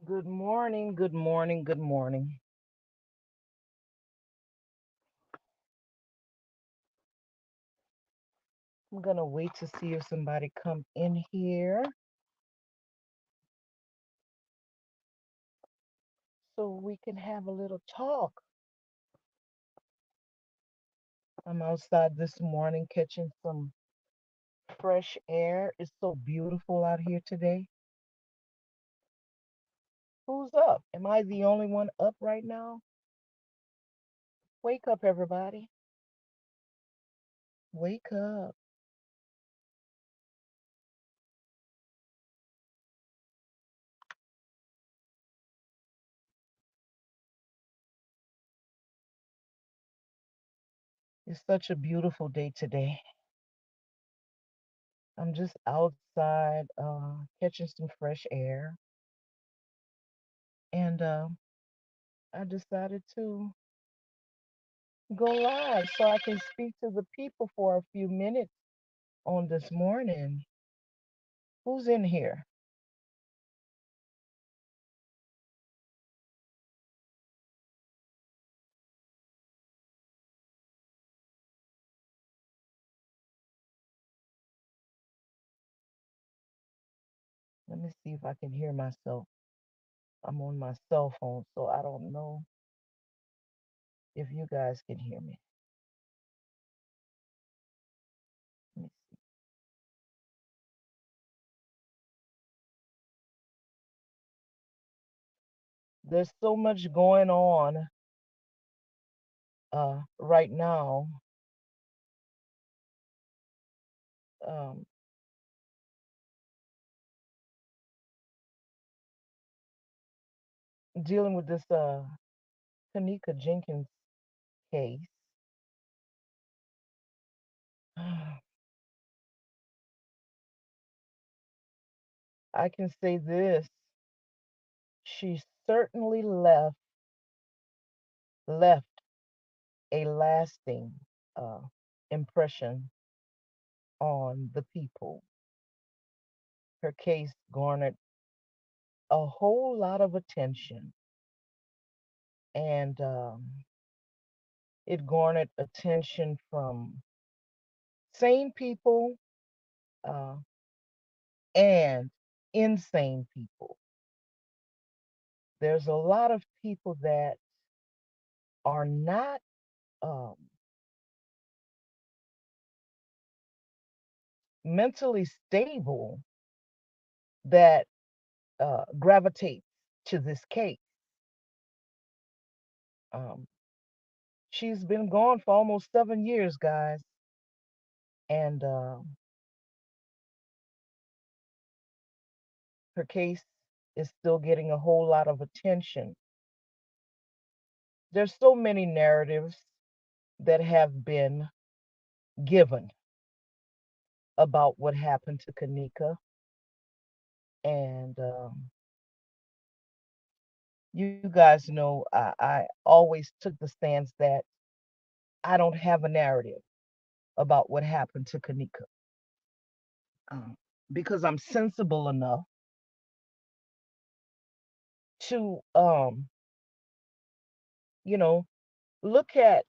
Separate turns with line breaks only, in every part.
Good morning, good morning, good morning. I'm gonna wait to see if somebody come in here so we can have a little talk. I'm outside this morning catching some fresh air. It's so beautiful out here today. Who's up? Am I the only one up right now? Wake up, everybody. Wake up. It's such a beautiful day today. I'm just outside catching some fresh air, and I decided to go live so I can speak to the people for a few minutes on this morning. Who's in here? Let me see if I can hear myself. I'm on my cell phone, so I don't know if you guys can hear me. Let me see. There's so much going on right now, um, dealing with this Kanika Jenkins case. I can say this: she certainly left a lasting uh, impression on the people. Her case garnered a whole lot of attention, and it garnered attention from sane people uh, and insane people. There's a lot of people that are not um, mentally stable that gravitate to this case. Um, she's been gone for almost 7 years, guys, and her case is still getting a whole lot of attention. There's so many narratives that have been given about what happened to Kanika, and you guys know I always took the stance that I don't have a narrative about what happened to Kanika, um, because I'm sensible enough to you know look at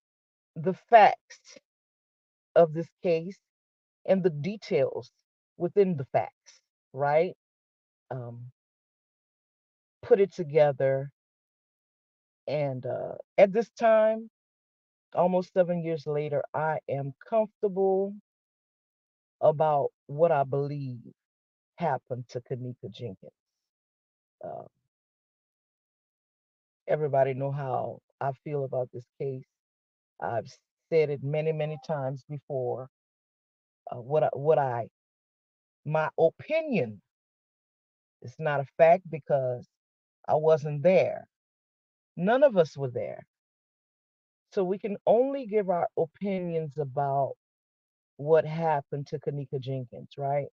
the facts of this case and the details within the facts, right? Um, put it together. And at this time, almost 7 years later, I am comfortable about what I believe happened to Kanika Jenkins. Uh, Everybody know how I feel about this case. I've said it many, many times before. What I my opinion is not a fact because I wasn't there. None of us were there. So we can only give our opinions about what happened to Kanika Jenkins, right?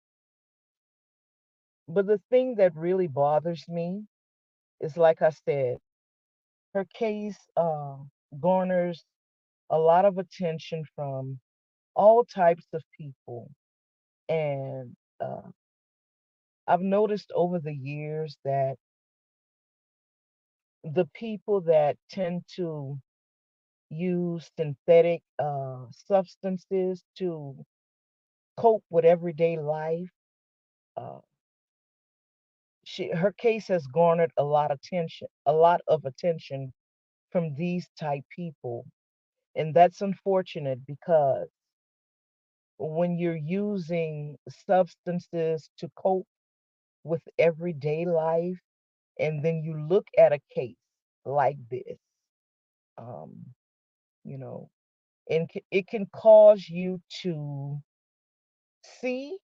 But the thing that really bothers me is, like I said, her case garners a lot of attention from all types of people. And I've noticed over the years that the people that tend to use synthetic substances to cope with everyday life. Uh, her case has garnered a lot of attention from these type people, and that's unfortunate because when you're using substances to cope with everyday life, and then you look at a case like this, um, you know, and it can cause you to see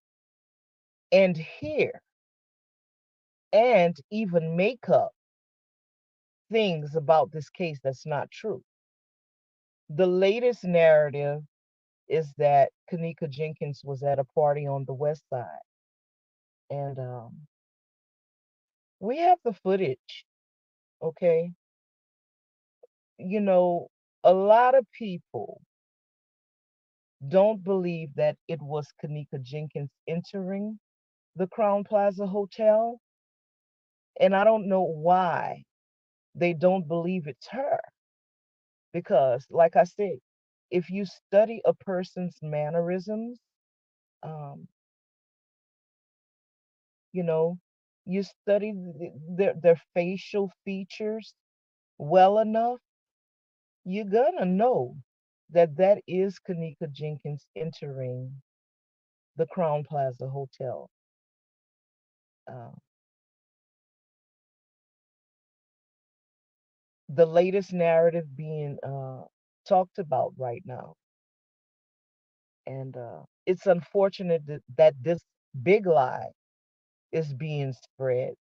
and hear and even make up things about this case that's not true. The latest narrative is that Kanika Jenkins was at a party on the West Side, and we have the footage, okay? You know, a lot of people don't believe that it was Kanika Jenkins entering the Crown Plaza Hotel, and I don't know why they don't believe it's her. Because, like I said, if you study a person's mannerisms, um, you know, you study their facial features well enough, you're gonna know that that is Kanika Jenkins entering the Crown Plaza Hotel. Uh, the latest narrative being talked about right now, and it's unfortunate that this big lie is being spread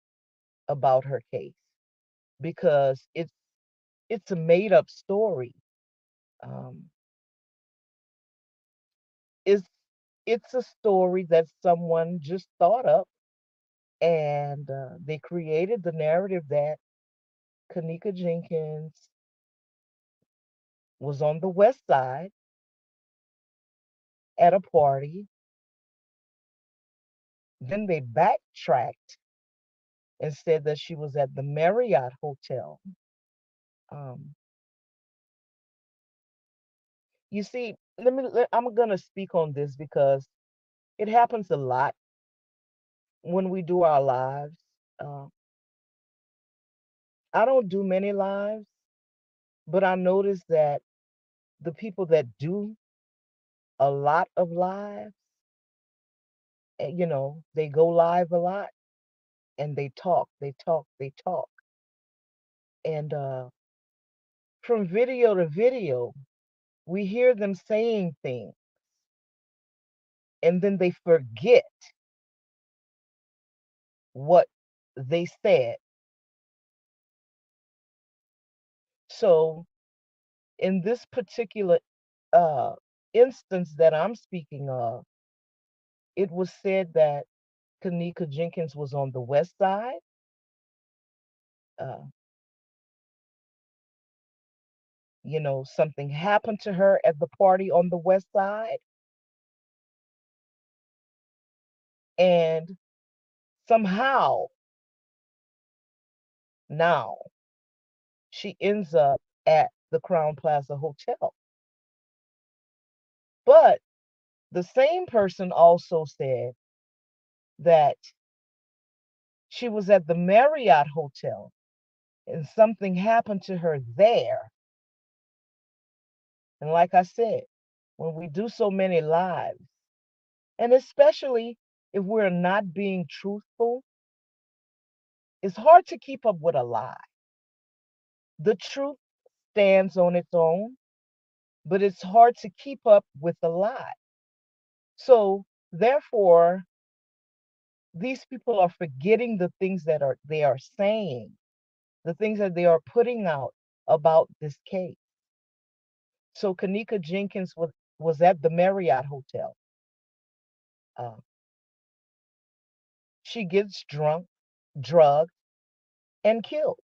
about her case because it's a made up story. Um, it's it's a story that someone just thought up, and they created the narrative that Kanika Jenkins was on the West Side at a party. Then they backtracked and said that she was at the Marriott Hotel. Um, you see, I'm gonna speak on this because it happens a lot when we do our lives. Uh, I don't do many lives, but I notice that the people that do a lot of lives, they go live a lot and they talk. And from video to video, we hear them saying things and then they forget what they said. So, in this particular uh, instance that I'm speaking of, it was said that Kanika Jenkins was on the West Side. Uh, something happened to her at the party on the West Side, and somehow now she ends up at the Crown Plaza Hotel. But the same person also said that she was at the Marriott Hotel and something happened to her there. And like I said, when we do so many lives, and especially if we're not being truthful, it's hard to keep up with a lie. The truth stands on its own, but it's hard to keep up with a lie. So, therefore, these people are forgetting the things that they are saying, the things that they are putting out about this case. So Kanika Jenkins was at the Marriott Hotel. Uh, she gets drunk, drugged, and killed,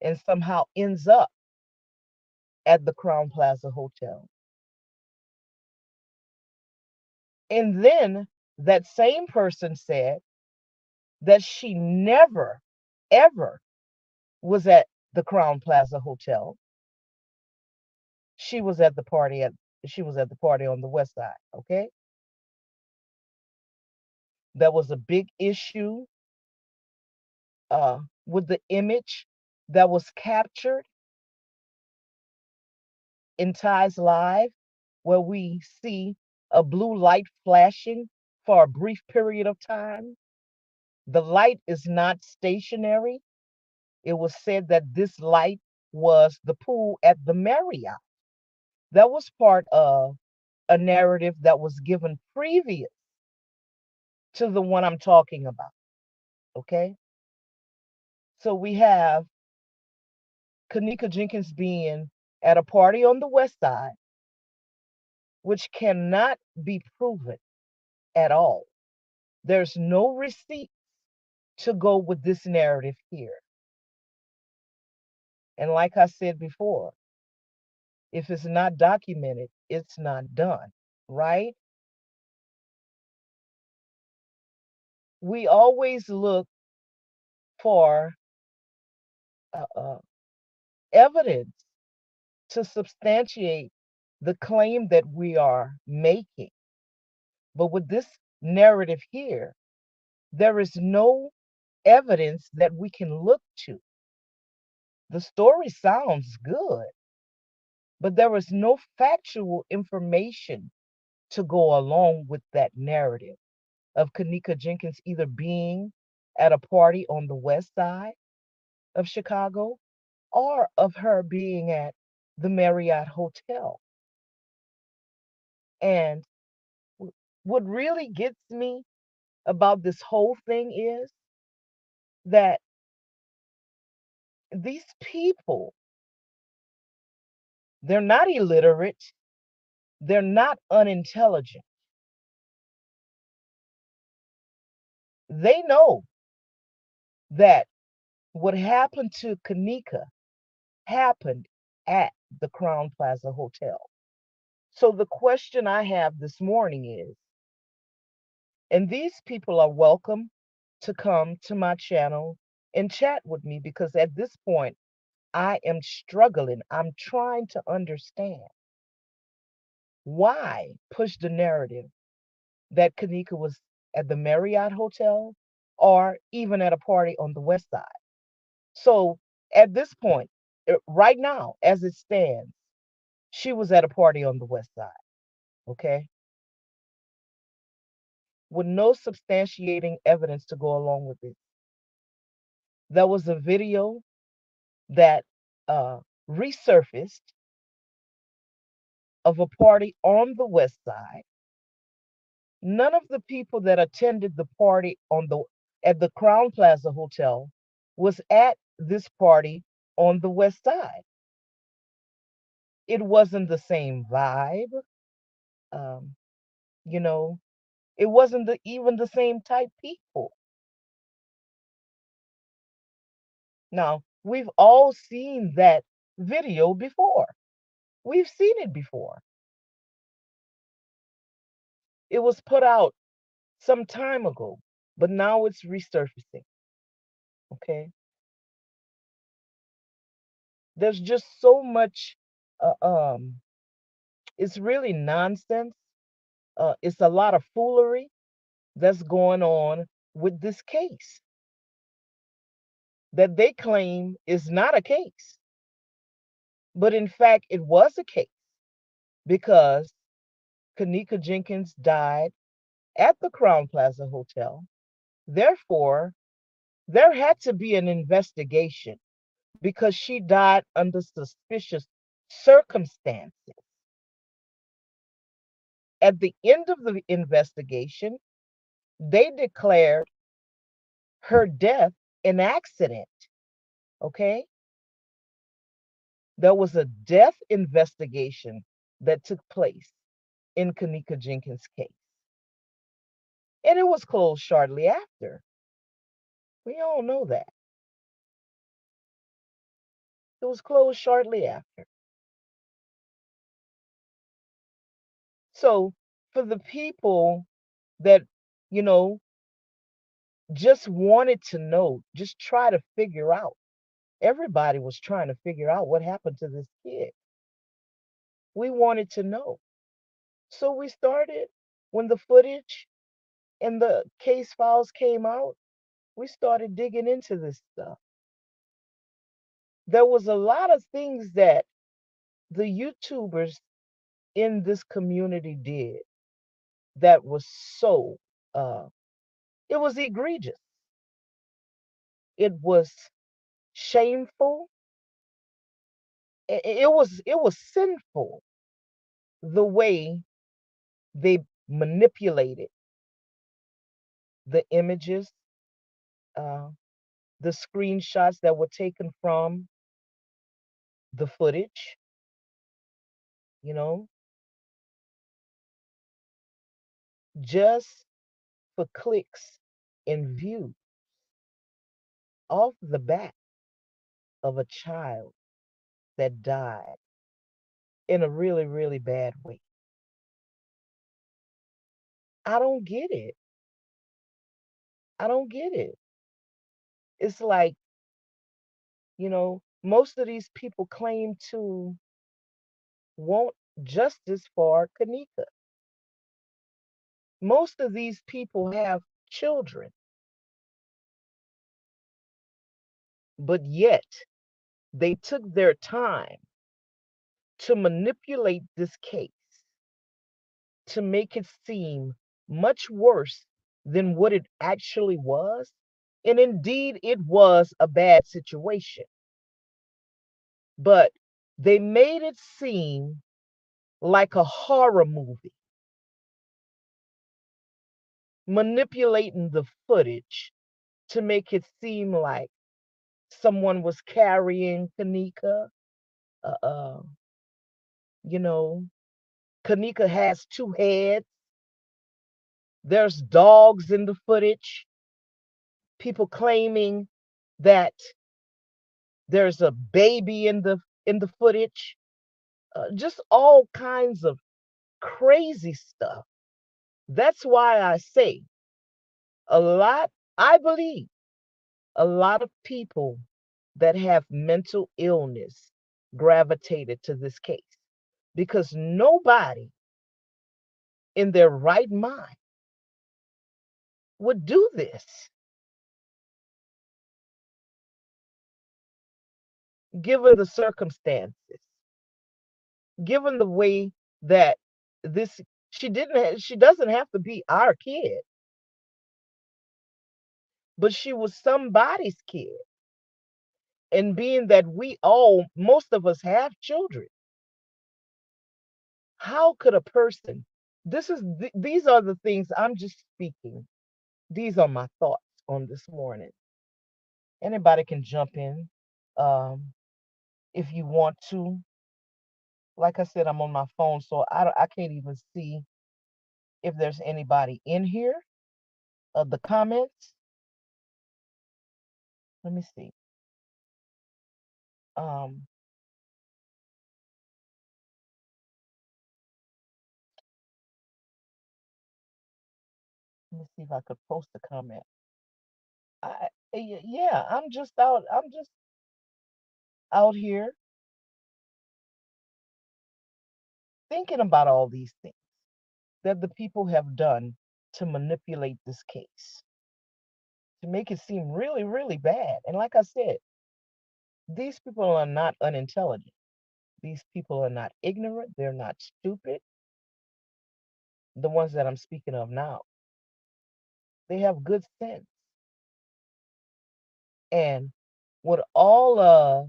and somehow ends up at the Crown Plaza Hotel. And then that same person said that she never, ever was at the Crown Plaza Hotel. She was at the party at she was at the party on the west side, okay? There was a big issue uh, with the image that was captured in Ty's Live, where we see a blue light flashing for a brief period of time. The light is not stationary. It was said that this light was the pool at the Marriott. That was part of a narrative that was given previous to the one I'm talking about. Okay. So we have Kanika Jenkins being at a party on the west side, which cannot be proven at all. There's no receipt to go with this narrative here. And like I said before, if it's not documented, it's not done, right? We always look for uh, uh, evidence to substantiate the claim that we are making. But with this narrative here, there is no evidence that we can look to. The story sounds good, but there is no factual information to go along with that narrative of Kanika Jenkins either being at a party on the west side of Chicago or of her being at the Marriott Hotel. And what really gets me about this whole thing is that these people, they're not illiterate, they're not unintelligent. They know that what happened to Kanika happened at the Crown Plaza Hotel. So the question I have this morning is, and these people are welcome to come to my channel and chat with me because at this point, I am struggling. I'm trying to understand why push the narrative that Kanika was at the Marriott Hotel or even at a party on the west side. So at this point, right now, as it stands, she was at a party on the west side, okay? With no substantiating evidence to go along with it. There was a video that resurfaced of a party on the west side. None of the people that attended the party at the Crown Plaza Hotel was at this party on the west side. It wasn't the same vibe. Um, you know, it wasn't even the same type people. Now, we've all seen that video before. We've seen it before. It was put out some time ago, but now it's resurfacing. Okay. There's just so much, it's really nonsense. It's a lot of foolery that's going on with this case that they claim is not a case. But in fact, it was a case because Kanika Jenkins died at the Crown Plaza Hotel. Therefore, there had to be an investigation because she died under suspicious circumstances. At the end of the investigation, they declared her death an accident. Okay? There was a death investigation that took place in Kanika Jenkins' case. And it was closed shortly after. We all know that. It was closed shortly after. So for the people that, you know, just wanted to know, just try to figure out Everybody was trying to figure out what happened to this kid. We wanted to know. So we started, when the footage and the case files came out, we started digging into this stuff. There was a lot of things that the YouTubers in this community did that was so, uh, it was egregious. It was shameful. It was sinful the way they manipulated the images, uh, the screenshots that were taken from the footage, you know, just for clicks and views off the back of a child that died in a really, really bad way. I don't get it. I don't get it. It's like, most of these people claim to want justice for Kanika. Most of these people have children, but yet they took their time to manipulate this case to make it seem much worse than what it actually was. And indeed, it was a bad situation. But they made it seem like a horror movie, manipulating the footage to make it seem like someone was carrying Kanika. Uh, uh, you know, Kanika has two heads. There's dogs in the footage. People claiming that there's a baby in the footage. Just all kinds of crazy stuff. That's why I say a lot. I believe a lot of people that have mental illness gravitated to this case because nobody in their right mind would do this given the circumstances, given the way that this she doesn't have to be our kid, but she was somebody's kid. And being that most of us have children, how could a person, these are the things I'm just speaking. These are my thoughts on this morning. Anybody can jump in um, if you want to. Like I said, I'm on my phone, so I can't even see if there's anybody in here. The comments. Let me see. Um, Let me see if I could post a comment. Yeah, I'm just out here thinking about all these things that the people have done to manipulate this case, to make it seem really, really bad. And like I said, these people are not unintelligent. These people are not ignorant. They're not stupid. The ones that I'm speaking of now, they have good sense. And with all of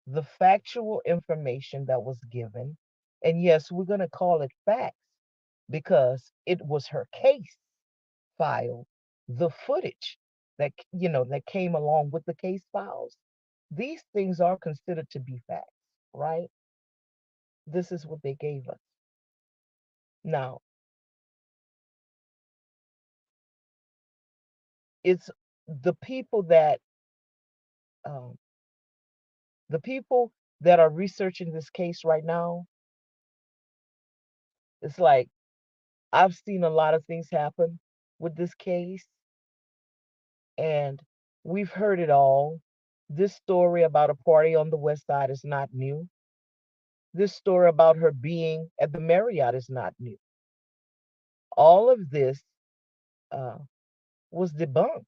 the factual information that was given, and yes, we're going to call it facts because it was her case file, the footage that came along with the case files. These things are considered to be facts, right? This is what they gave us. Now, it's the people that um, the people that are researching this case right now. It's like I've seen a lot of things happen with this case, and we've heard it all. This story about a party on the West Side is not new. This story about her being at the Marriott is not new. All of this uh, was debunked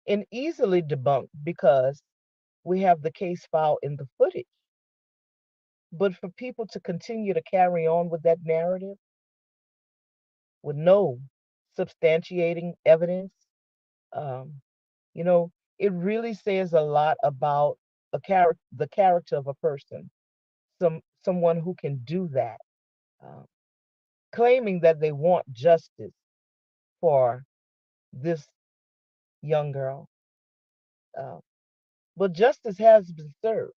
and easily debunked because we have the case file in the footage. But for people to continue to carry on with that narrative with no substantiating evidence, um, you know, it really says a lot about the character of a person, someone who can do that, um, claiming that they want justice for this young girl. Uh, but justice has been served,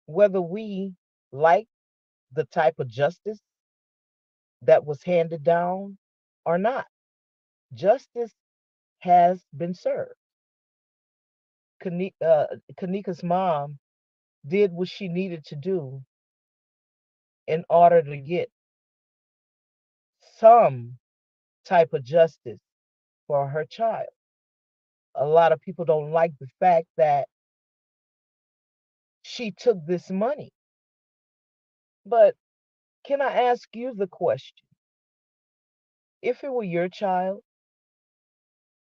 whether we like the type of justice that was handed down or not. Justice has been served. Kanika's mom did what she needed to do in order to get some type of justice for her child. A lot of people don't like the fact that she took this money. But can I ask you the question? If it were your child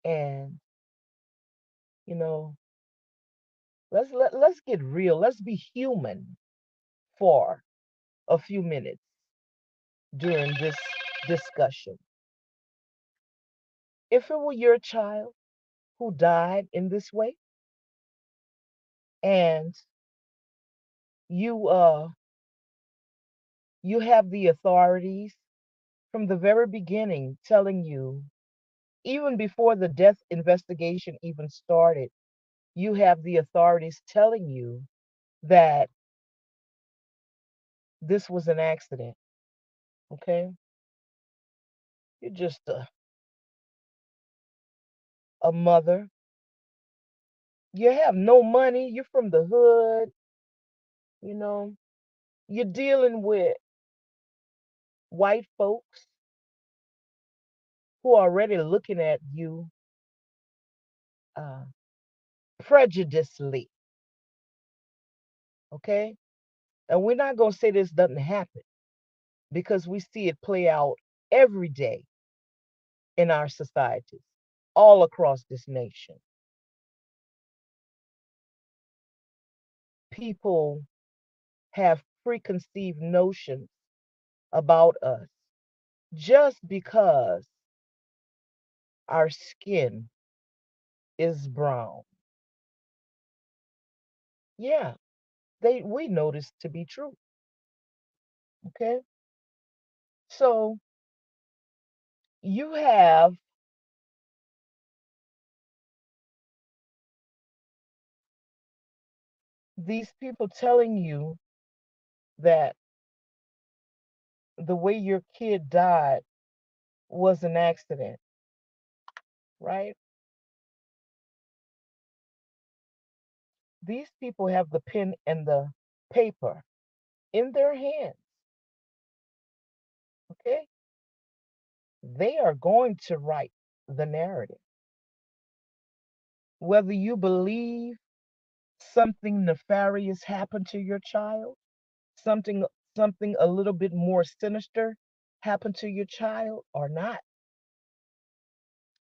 and, you know, let's get real. Let's be human for a few minutes during this discussion. If it were your child who died in this way and you you have the authorities from the very beginning telling you, even before the death investigation even started, you have the authorities telling you that this was an accident. Okay, you're just a mother. You have no money. You're from the hood. You know, you're dealing with white folks who are already looking at you uh, prejudicedly. Okay, and we're not going to say this doesn't happen because we see it play out every day in our societies all across this nation. People have preconceived notions about us just because our skin is brown. Yeah, we know this to be true. Okay, so you have these people telling you that the way your kid died was an accident, right? These people have the pen and the paper in their hands. Okay, they are going to write the narrative. Whether you believe something nefarious happened to your child, something something a little bit more sinister happened to your child or not,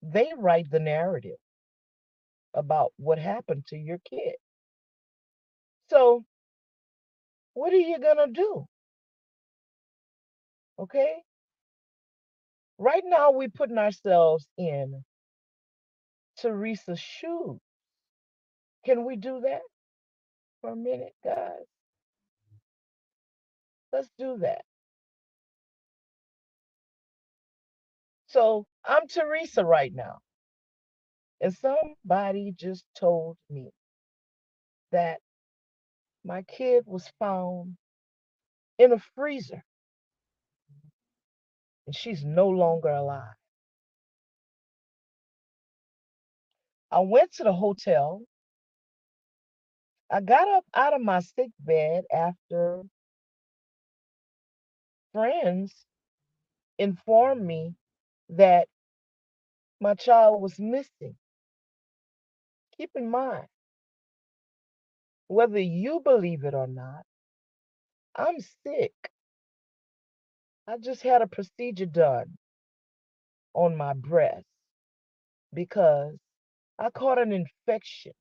they write the narrative about what happened to your kid. So, what are you going to do? Okay? Right now we're putting ourselves in Teresa's shoes. Can we do that for a minute, guys? Let's do that. So, I'm Teresa right now. And somebody just told me that my kid was found in a freezer and she's no longer alive. I went to the hotel. I got up out of my sick bed after friends informed me that my child was missing. Keep in mind, Whether you believe it or not, I'm sick. I just had a procedure done on my breast because I caught an infection.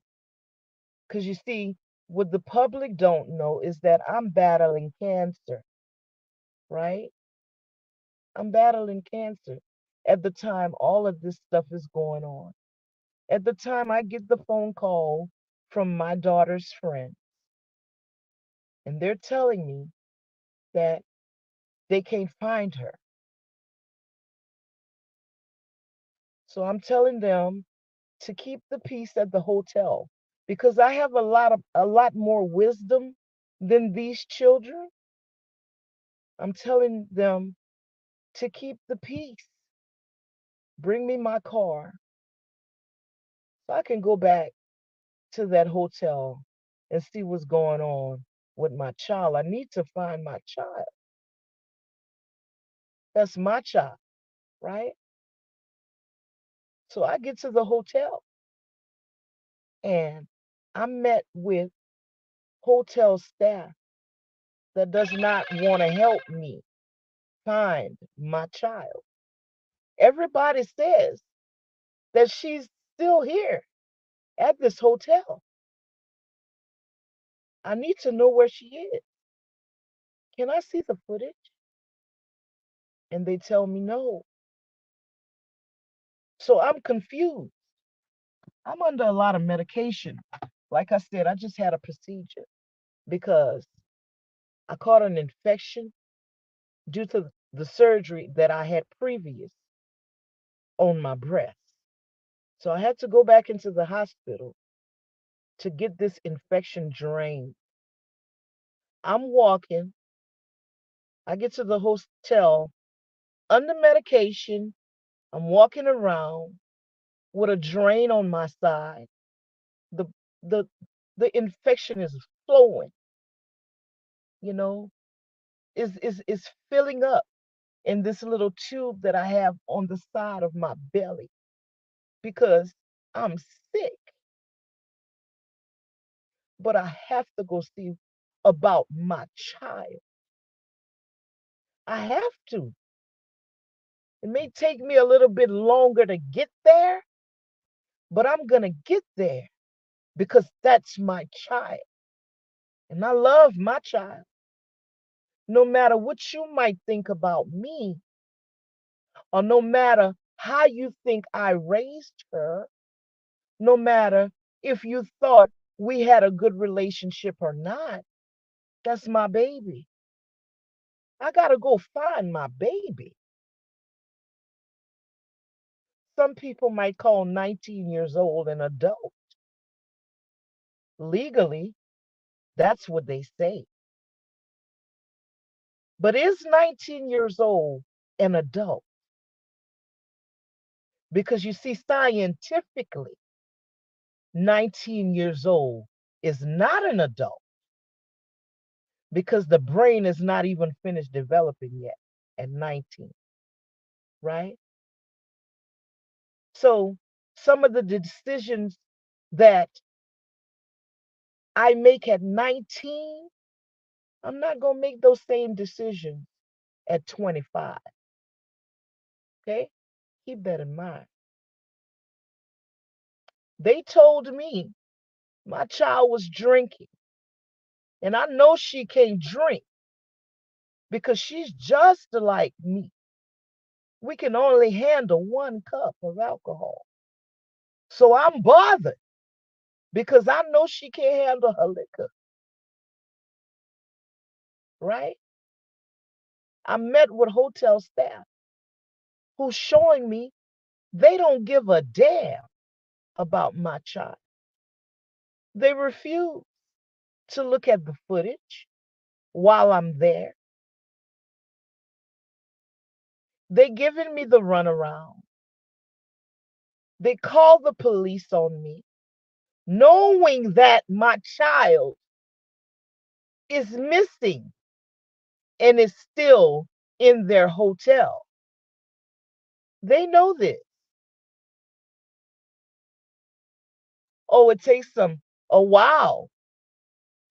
Because you see, what the public don't know is that I'm battling cancer, right? I'm battling cancer at the time all of this stuff is going on. At the time I get the phone call from my daughter's friend, and they're telling me that they can't find her. So I'm telling them to keep the peace at the hotel because I have a lot more wisdom than these children. I'm telling them to keep the peace. Bring me my car so I can go back to that hotel and see what's going on with my child. I need to find my child. That's my child, right? So I get to the hotel and I'm met with hotel staff that does not want to help me find my child. Everybody says that she's still here at this hotel. I need to know where she is. Can I see the footage? And they tell me no. So I'm confused. I'm under a lot of medication. Like I said, I just had a procedure because I caught an infection due to the surgery that I had previous on my breast. So I had to go back into the hospital to get this infection drained. I'm walking. I get to the hotel under medication. I'm walking around with a drain on my side. The the the infection is flowing, you know, is filling up in this little tube that I have on the side of my belly because I'm sick. But I have to go see about my child. I have to. It may take me a little bit longer to get there, but I'm going to get there because that's my child. And I love my child. No matter what you might think about me, or no matter how you think I raised her, no matter if you thought we had a good relationship or not, that's my baby. I got to go find my baby. Some people might call 19 years old an adult. Legally, that's what they say. But is 19 years old an adult? Because you see, scientifically, 19 years old is not an adult because the brain is not even finished developing yet at 19, right? So some of the decisions that I make at 19, I'm not going to make those same decisions at 25. Okay? Keep that in mind. They told me my child was drinking, and I know she can't drink because she's just like me. We can only handle 1 cup of alcohol. So I'm bothered because I know she can't handle her liquor, right? I met with hotel staff who's showing me they don't give a damn about my child. They refuse to look at the footage while I'm there. They giving me the runaround. They call the police on me, knowing that my child is missing and is still in their hotel. They know this. Oh, it takes them a while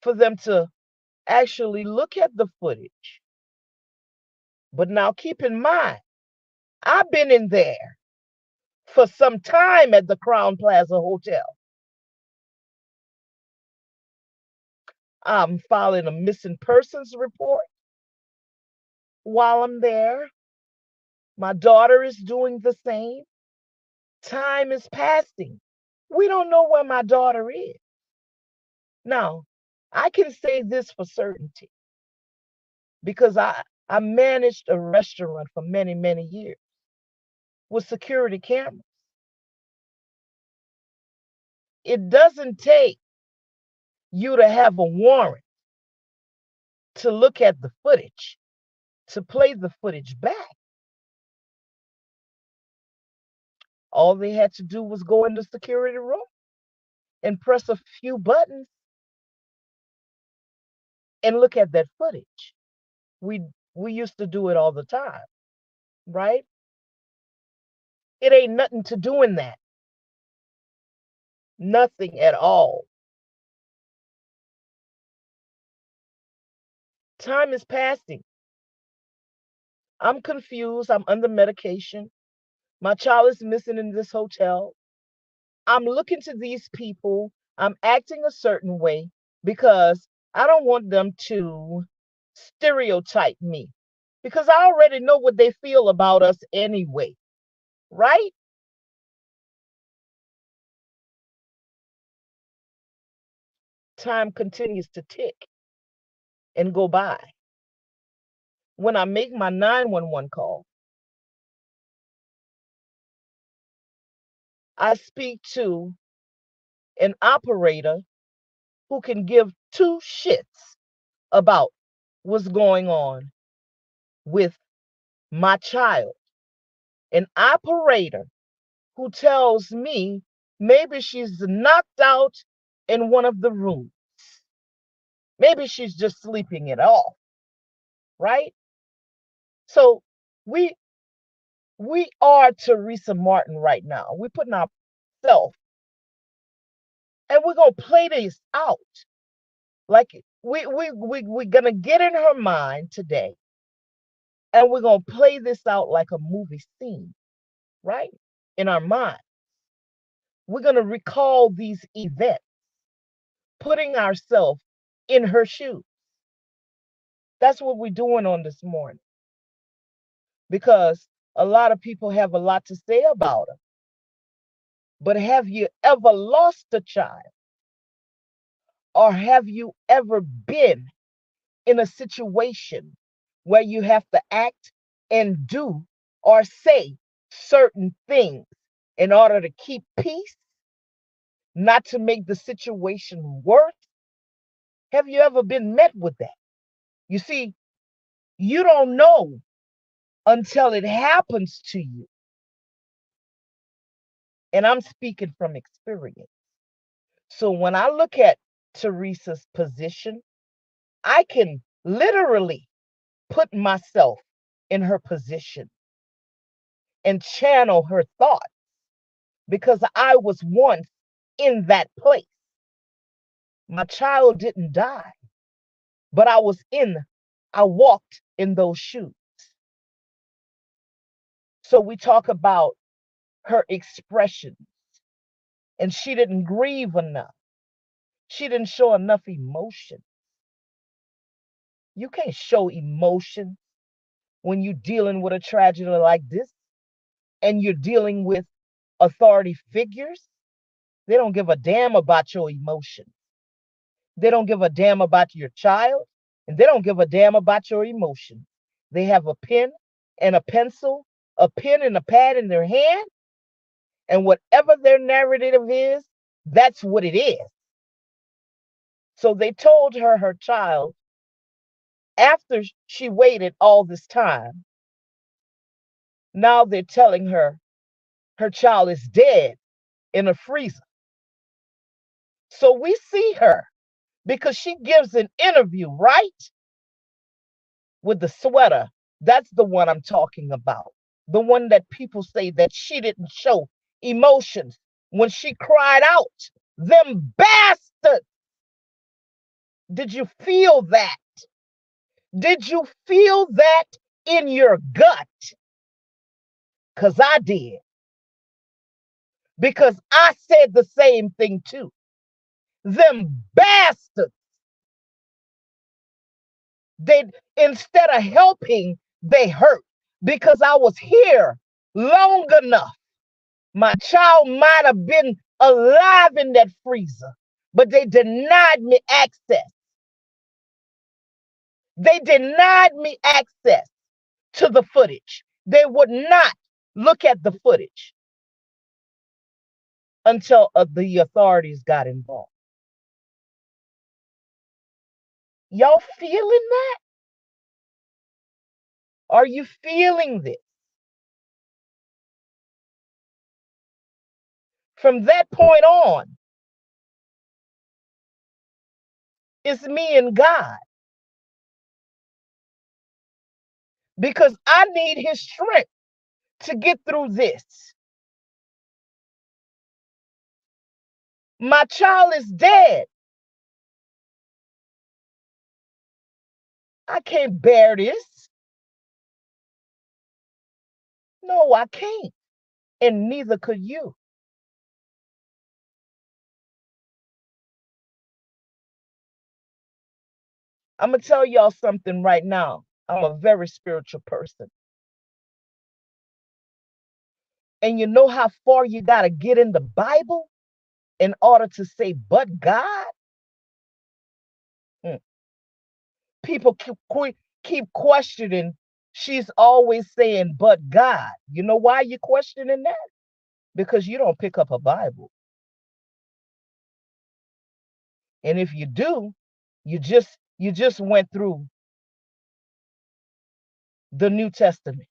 for them to actually look at the footage. But now keep in mind, I've been in there for some time at the Crown Plaza Hotel. I'm filing a missing persons report while I'm there. My daughter is doing the same. Time is passing. We don't know where my daughter is. Now, I can say this for certainty because I managed a restaurant for many, many years with security cameras. It doesn't take you to have a warrant to look at the footage, to play the footage back. All they had to do was go in the security room and press a few buttons and look at that footage. We we used to do it all the time, right? It ain't nothing to doing that. Nothing at all. Time is passing. I'm confused. I'm under medication. My child is missing in this hotel. I'm looking to these people. I'm acting a certain way because I don't want them to stereotype me because I already know what they feel about us anyway, right? Time continues to tick and go by. When I make my 911 call, I speak to an operator who can give two shits about what's going on with my child. An operator who tells me maybe she's knocked out in one of the rooms. Maybe she's just sleeping it off, right? So we we are Teresa Martin right now. We're putting ourselves and we're gonna play this out. Like we're gonna get in her mind today and we're gonna play this out like a movie scene, right? In our mind. We're gonna recall these events, putting ourselves in her shoes. That's what we're doing on this morning. Because a lot of people have a lot to say about her. But have you ever lost a child? Or have you ever been in a situation where you have to act and do or say certain things in order to keep peace, not to make the situation worse? Have you ever been met with that? You see, you don't know until it happens to you. And I'm speaking from experience. So when I look at Teresa's position, I can literally put myself in her position and channel her thoughts because I was once in that place. My child didn't die, but I walked in those shoes. So we talk about her expressions, and she didn't grieve enough. She didn't show enough emotion. You can't show emotion when you're dealing with a tragedy like this and you're dealing with authority figures. They don't give a damn about your emotions. They don't give a damn about your child, and they don't give a damn about your emotions. They have a pen and a pencil, a pen and a pad in their hand, and whatever their narrative is, that's what it is. So they told her child, after she waited all this time, now they're telling her child is dead in a freezer. So we see her because she gives an interview, right? With the sweater. That's the one I'm talking about. The one that people say that she didn't show emotions when she cried out, them bastards. Did you feel that? Did you feel that in your gut? Because I did. Because I said the same thing too. Them bastards, they, instead of helping, they hurt. Because I was here long enough. My child might have been alive in that freezer, but they denied me access. They denied me access to the footage. They would not look at the footage until the authorities got involved. Y'all feeling that? Are you feeling this? From that point on, it's me and God, because I need his strength to get through this. My child is dead. I can't bear this. No, I can't. And neither could you. I'm going to tell y'all something right now. I'm a very spiritual person. And you know how far you got to get in the Bible in order to say, but God? Mm. People keep questioning. She's always saying, but God. You know why you're questioning that? Because you don't pick up a Bible. And if you do, you just went through the New Testament.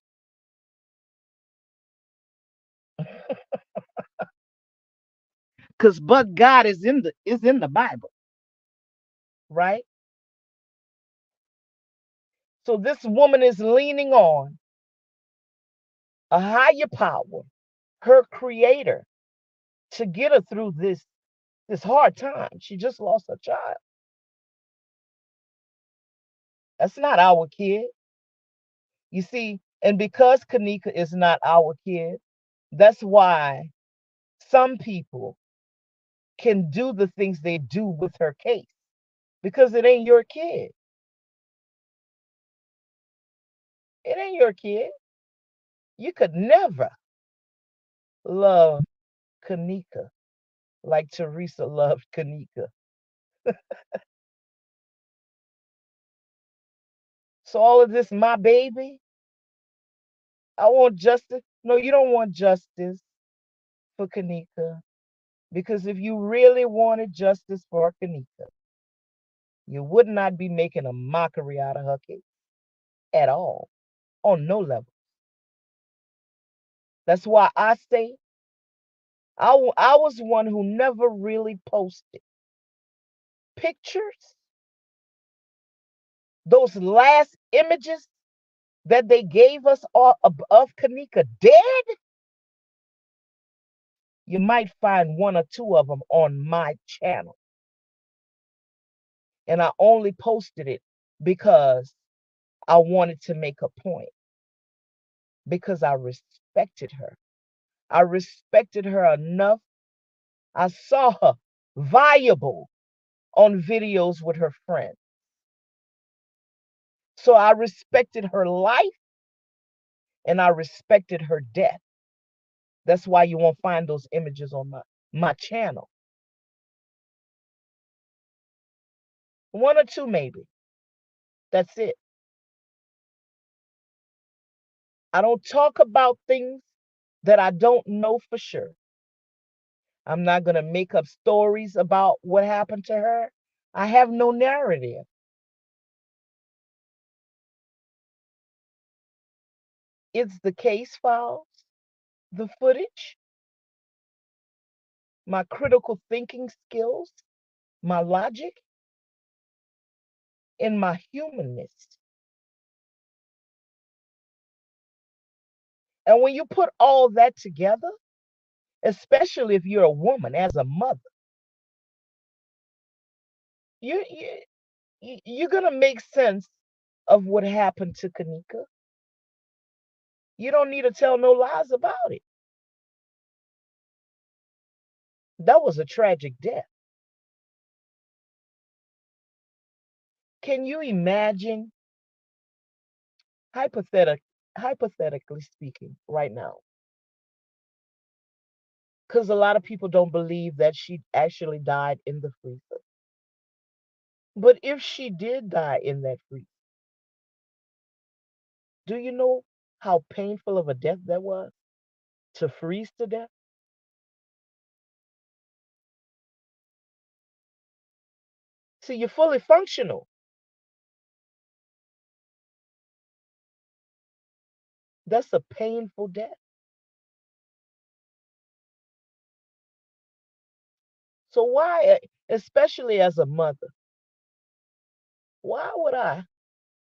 Because but God is in the Bible, right? So this woman is leaning on a higher power, her creator, to get her through this hard time. She just lost her child. That's not our kid. You see, and because Kanika is not our kid, that's why some people can do the things they do with her case, because it ain't your kid. It ain't your kid. You could never love Kanika like Teresa loved Kanika. So all of this, my baby, I want justice. No, you don't want justice for Kanika. Because if you really wanted justice for Kanika, you would not be making a mockery out of her case at all, on no level. That's why I say I was one who never really posted pictures, those last images that they gave us all of Kanika dead. You might find one or two of them on my channel. And I only posted it because I wanted to make a point, because I respected her. I respected her enough. I saw her viable on videos with her friends. So I respected her life and I respected her death. That's why you won't find those images on my channel. One or two, maybe. That's it. I don't talk about things that I don't know for sure. I'm not going to make up stories about what happened to her. I have no narrative. It's the case files, the footage, my critical thinking skills, my logic, and my humanness. And when you put all that together, especially if you're a woman as a mother, you you're gonna make sense of what happened to Kanika. You don't need to tell no lies about it. That was a tragic death. Can you imagine, hypothetic, hypothetically speaking, right now? Because a lot of people don't believe that she actually died in the freezer. But if she did die in that freezer, do you know how painful of a death that was? To freeze to death? See, you're fully functional. That's a painful death. So why, especially as a mother, why would I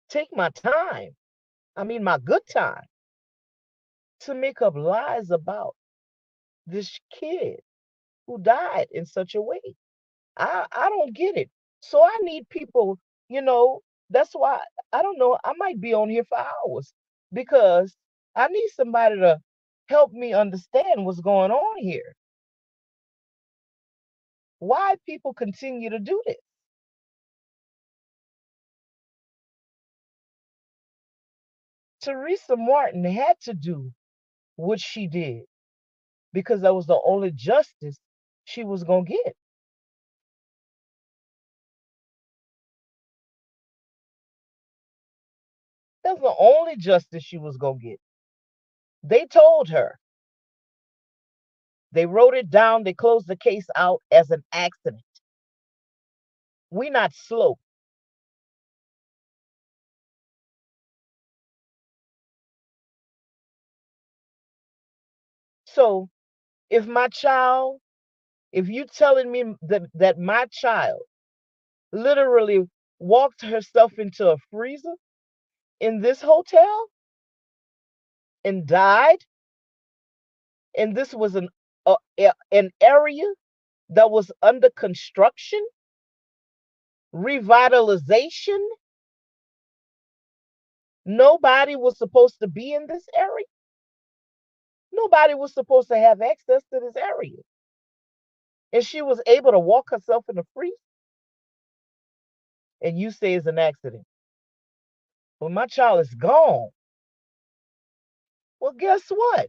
take my time, I mean my good time, to make up lies about this kid who died in such a way? I don't get it. So I need people, you know, that's why I don't know, I might be on here for hours because I need somebody to help me understand what's going on here. Why people continue to do this? Teresa Martin had to do what she did because that was the only justice she was going to get. That's the only justice she was going to get. They told her, they wrote it down, they closed the case out as an accident. We not slow. So if my child, if you telling me that my child literally walked herself into a freezer in this hotel and died, and this was an area that was under construction, revitalization, nobody was supposed to be in this area. Nobody was supposed to have access to this area. And she was able to walk herself in the freezer, and you say it's an accident. Well, my child is gone. Well, guess what?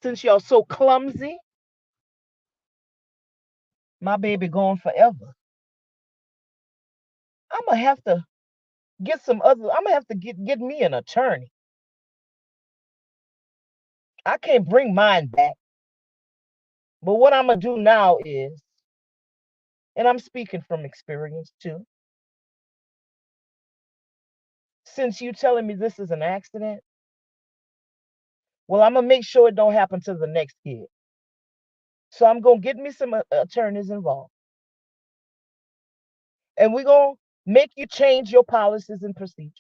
Since y'all so clumsy, my baby gone forever. I'm gonna have to get some other. I'm gonna have to get me an attorney. I can't bring mine back. But what I'm gonna do now is, and I'm speaking from experience too. Since you telling me this is an accident, well, I'm gonna make sure it don't happen to the next kid. So I'm gonna get me some attorneys involved, and we're gonna make you change your policies and procedures.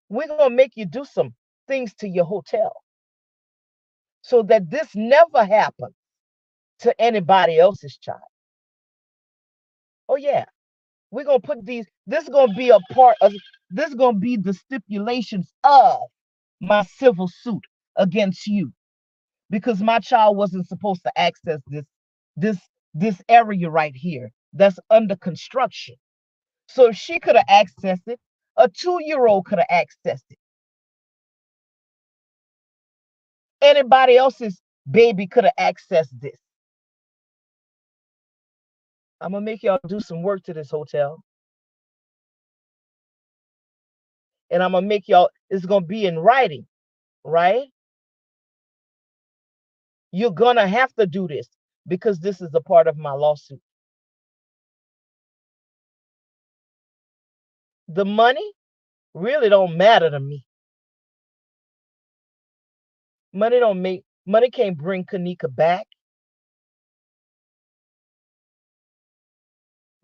We're gonna make you do some things to your hotel so that this never happens to anybody else's child. Oh yeah, we're gonna put these. This is gonna be a part of. This is gonna be the stipulations of my civil suit against you because my child wasn't supposed to access this this area right here that's under construction. So if she could have accessed it, a 2-year old could have accessed it. Anybody else's baby could have accessed this. I'm gonna make y'all do some work to this hotel, and I'm gonna make y'all. It's gonna be in writing, right? You're gonna have to do this because this is a part of my lawsuit. The money really don't matter to me. Money can't bring Kanika back.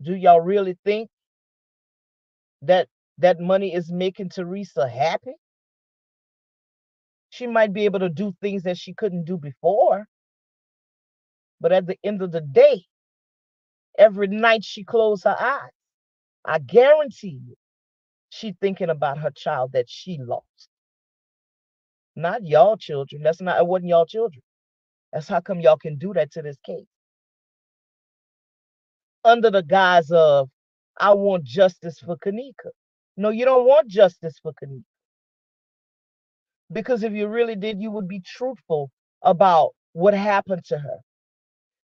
Do y'all really think that that money is making Teresa happy? She might be able to do things that she couldn't do before, but at the end of the day, Every night she closed her eyes, I guarantee you, she thinking about her child that she lost. Not y'all children. That's not, it wasn't y'all children. That's how come y'all can do that to this case. Under the guise of, I want justice for Kanika. No, you don't want justice for Kanika. Because if you really did, you would be truthful about what happened to her.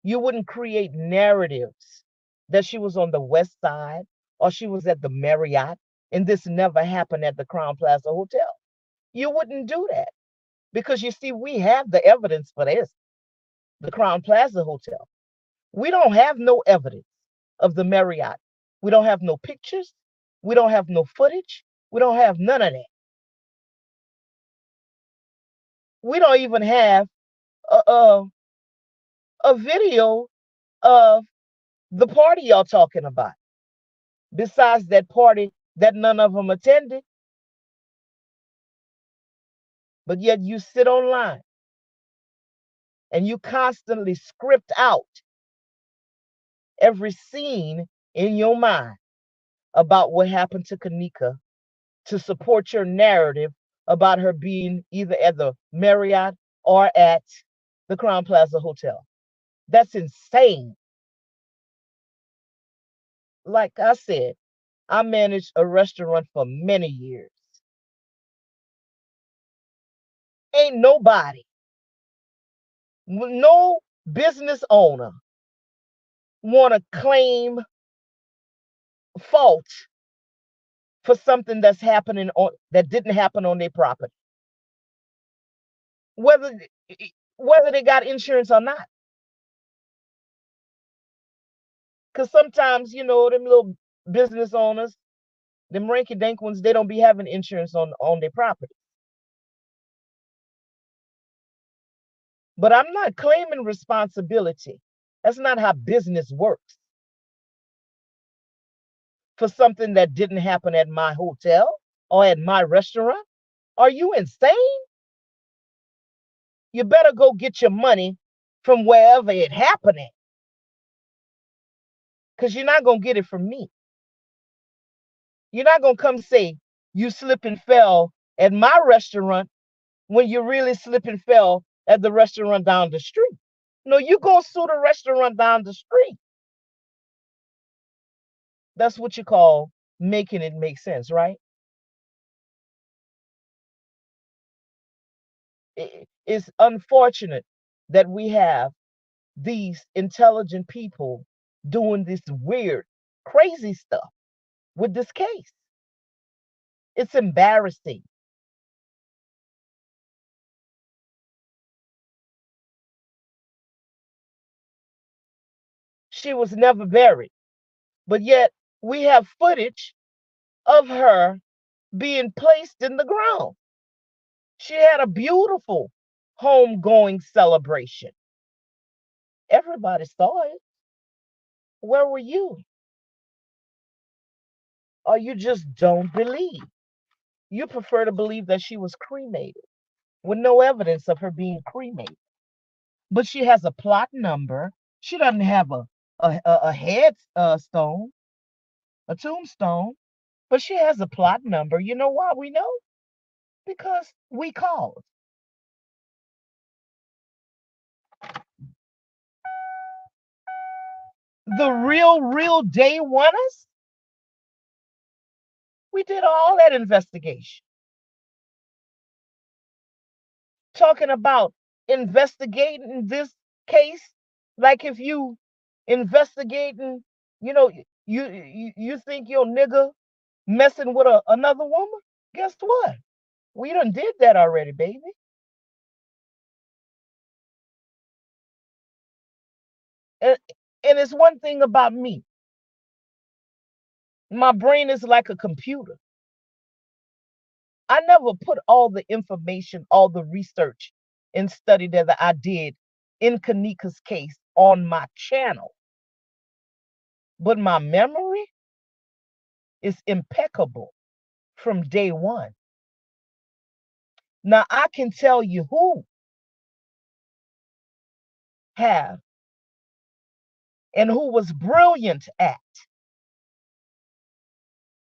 You wouldn't create narratives that she was on the West Side or she was at the Marriott and this never happened at the Crown Plaza Hotel. You wouldn't do that because you see, we have the evidence for this, the Crown Plaza Hotel. We don't have no evidence of the Marriott. We don't have no pictures. We don't have no footage. We don't have none of that. We don't even have a, a video of the party y'all talking about. Besides that party that none of them attended, but yet you sit online and you constantly script out every scene in your mind about what happened to Kanika to support your narrative about her being either at the Marriott or at the Crown Plaza Hotel. That's insane. Like I said, I managed a restaurant for many years. Ain't nobody, no business owner want to claim fault for something that's happening on that didn't happen on their property, whether whether they got insurance or not. Because sometimes, them little business owners, them ranky dank ones, they don't be having insurance on their property. But I'm not claiming responsibility. That's not how business works. For something that didn't happen at my hotel or at my restaurant. Are you insane? You better go get your money from wherever it happened at. Because you're not going to get it from me. You're not going to come say you slip and fell at my restaurant when you really slip and fell at the restaurant down the street. No, you go sue the restaurant down the street. That's what you call making it make sense, right? It's unfortunate that we have these intelligent people doing this weird, crazy stuff with this case. It's embarrassing. She was never buried, but yet we have footage of her being placed in the ground. She had a beautiful homegoing celebration. Everybody saw it. Where were you? Or you just don't believe? You prefer to believe that she was cremated with no evidence of her being cremated. But she has a plot number. She doesn't have a head stone, a tombstone, but she has a plot number. You know why we know? Because we called. The real day oneers, we did all that investigation. Talking about investigating this case, like if you investigating, you think your nigga messing with another woman? Guess what? We done did that already, baby. And, and it's one thing about me. My brain is like a computer. I never put all the information, all the research and study that I did in Kanika's case on my channel. But my memory is impeccable from day one. Now I can tell you who have and who was brilliant at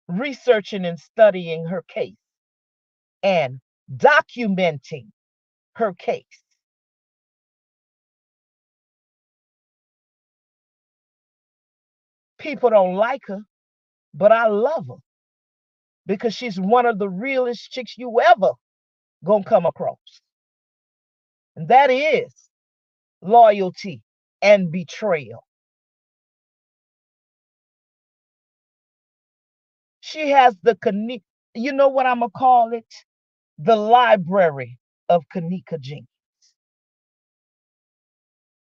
researching and studying her case and documenting her case. People don't like her, but I love her because she's one of the realest chicks you ever gonna come across. And that is loyalty and betrayal. She has you know what I'm gonna call it? The library of Kanika Jenkins.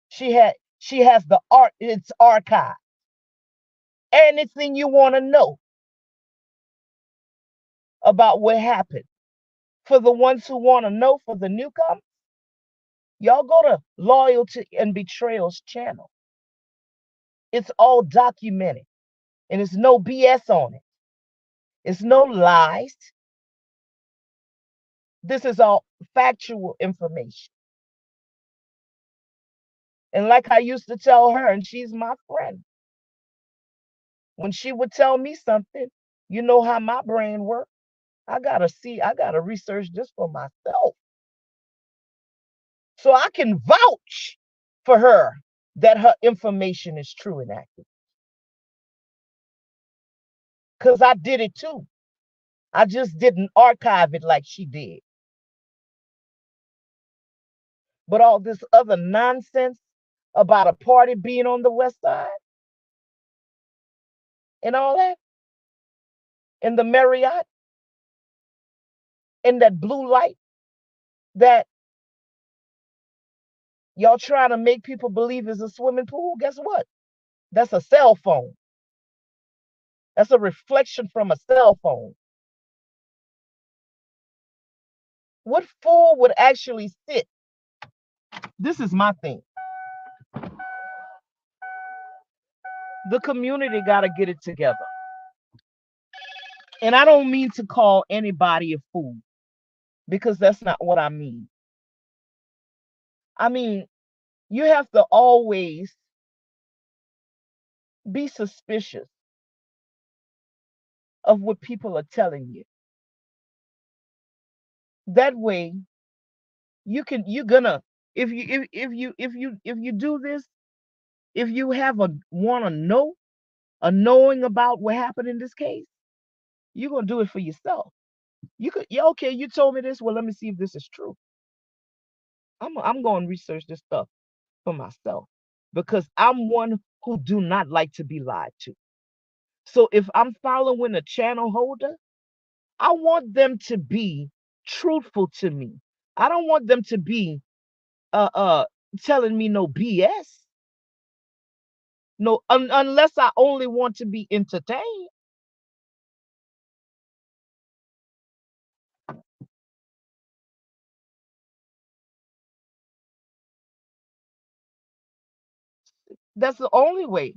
She has the art, its archive. Anything you want to know about what happened. For the ones who want to know, for the newcomers, y'all go to Loyalty and Betrayal's channel. It's all documented and it's no BS on it. It's no lies. This is all factual information. And like I used to tell her, and she's my friend, when she would tell me something, you know how my brain works. I gotta research this for myself. So I can vouch for her that her information is true and accurate. Because I did it too. I just didn't archive it like she did. But all this other nonsense about a party being on the west side and all that, and the Marriott, and that blue light that y'all trying to make people believe is a swimming pool, guess what? That's a cell phone. That's a reflection from a cell phone. What fool would actually sit? This is my thing. The community got to get it together. And I don't mean to call anybody a fool because that's not what I mean. I mean, you have to always be suspicious of what people are telling you. That way, you're gonna if you do this, if you have a want to know a knowing about what happened in this case, you're gonna do it for yourself. You could, yeah, okay, you told me this. Well, let me see if this is true. I'm going to research this stuff for myself because I'm one who do not like to be lied to. So if I'm following a channel holder, I want them to be truthful to me. I don't want them to be uh uh telling me no BS. No, unless I only want to be entertained. That's the only way.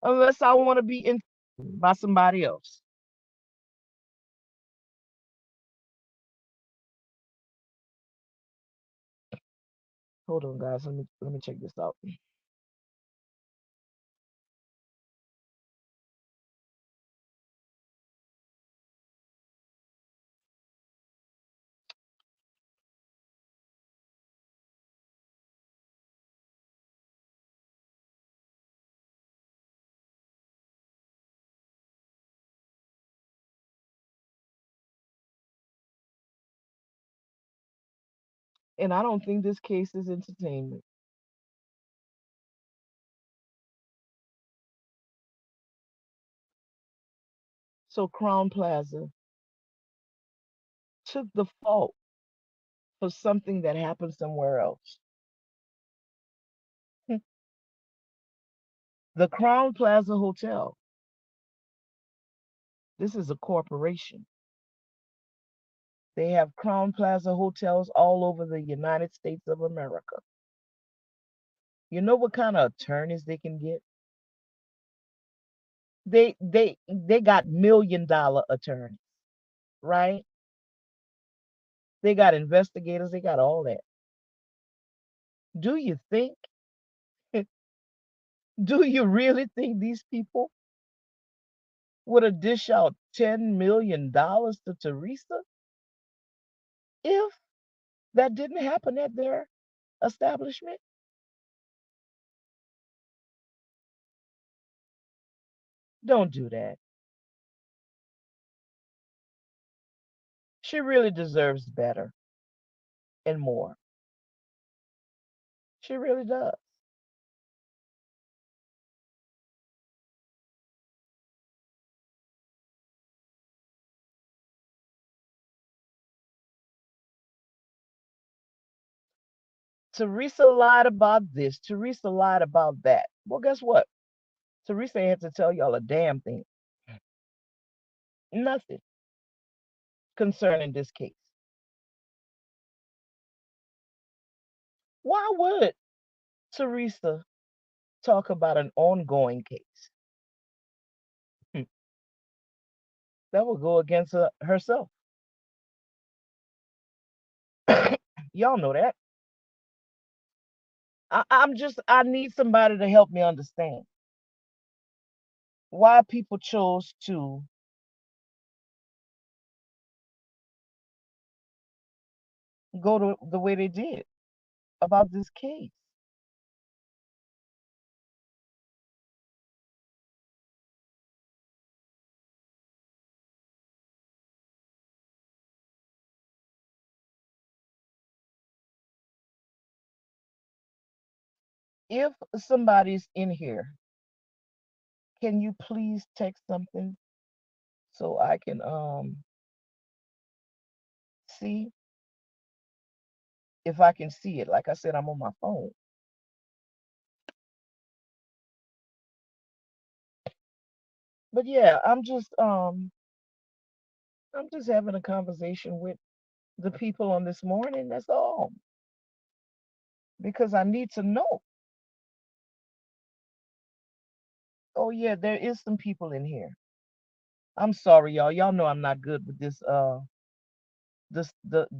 Unless I want to be in by somebody else. Hold on, guys. Let me check this out. And I don't think this case is entertainment. So Crown Plaza took the fault for something that happened somewhere else. The Crown Plaza Hotel, this is a corporation. They have Crown Plaza hotels all over the United States of America. You know what kind of attorneys they can get? They got $1 million attorneys, right? They got investigators, they got all that. Do you think Do you really think these people would have dished out $10 million to Teresa if that didn't happen at their establishment? Don't do that. She really deserves better and more. She really does. Teresa lied about this. Teresa lied about that. Well, guess what? Teresa ain't had to tell y'all a damn thing. Nothing concerning this case. Why would Teresa talk about an ongoing case? Hmm, that would go against herself. Y'all know that. I need somebody to help me understand why people chose to go to the way they did about this case. If somebody's in here, can you please text something so I can see if I can see it? Like I said, I'm on my phone. But yeah, I'm just having a conversation with the people on this morning. That's all. Because I need to know. Oh yeah, there is some people in here. I'm sorry, y'all. Y'all know I'm not good with the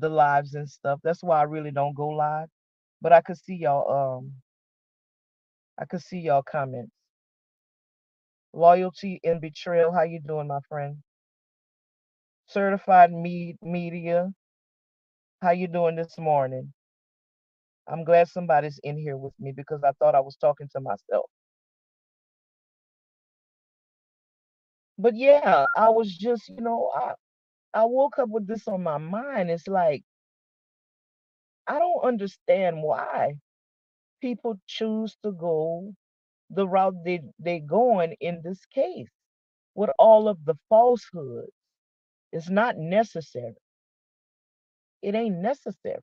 lives and stuff. That's why I really don't go live. But I could see y'all comments. Loyalty and betrayal. How you doing, my friend? Certified media. How you doing this morning? I'm glad somebody's in here with me because I thought I was talking to myself. But yeah, I was just, I woke up with this on my mind. It's like I don't understand why people choose to go the route they going in this case with all of the falsehood. It's not necessary. It ain't necessary,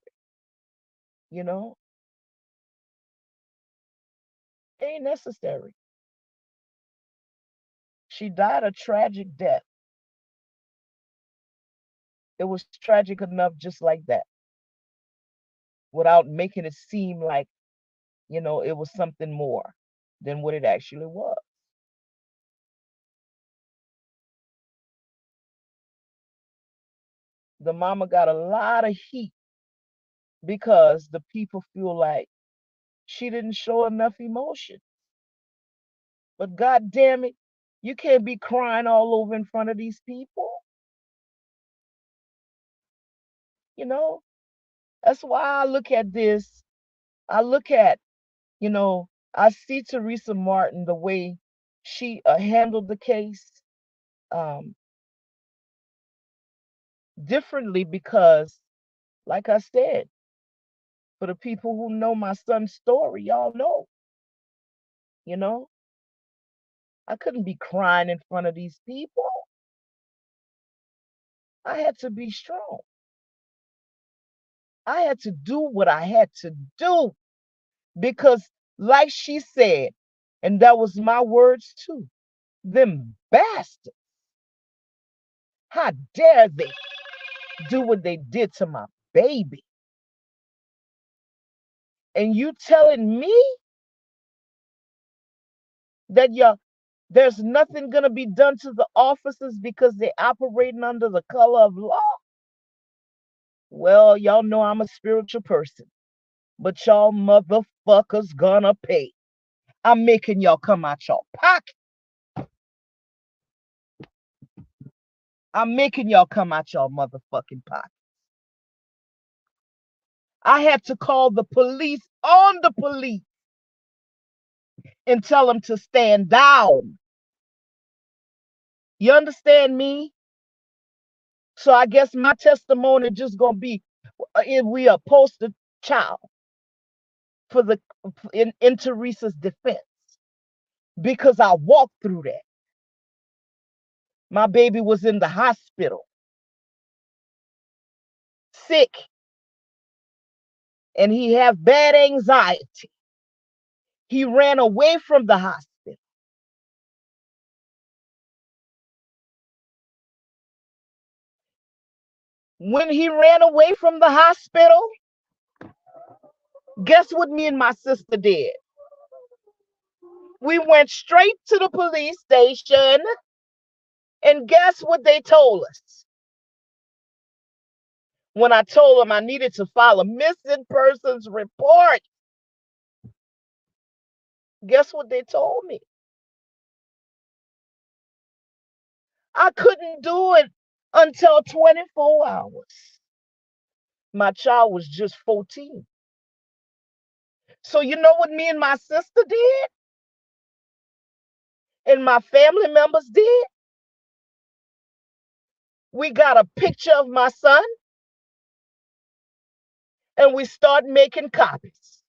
you know? It ain't necessary. She died a tragic death. It was tragic enough just like that, without making it seem like, it was something more than what it actually was. The mama got a lot of heat because the people feel like she didn't show enough emotion. But god damn it, you can't be crying all over in front of these people, you know? That's why I look at this. I look at, I see Teresa Martin, the way she handled the case um, differently because, like I said, for the people who know my son's story, y'all know, you know, I couldn't be crying in front of these people. I had to be strong. I had to do what I had to do because, like she said, and that was my words too, them bastards, how dare they do what they did to my baby? And you telling me that there's nothing gonna be done to the officers because they're operating under the color of law? Well, y'all know I'm a spiritual person, but y'all motherfuckers gonna pay. I'm making y'all come out your pocket. I'm making y'all come out your motherfucking pocket. I had to call the police on the police and tell them to stand down. You understand me? So I guess my testimony just gonna be if we are poster child for the in Teresa's defense, because I walked through that. My baby was in the hospital, sick, and he have bad anxiety. He ran away from the hospital. When he ran away from the hospital, guess what me and my sister did? We went straight to the police station, and guess what they told us? When I told them I needed to file a missing persons report, guess what they told me? I couldn't do it until 24 hours. My child was just 14. So you know what me and my sister did? And my family members did? We got a picture of my son and we start making copies.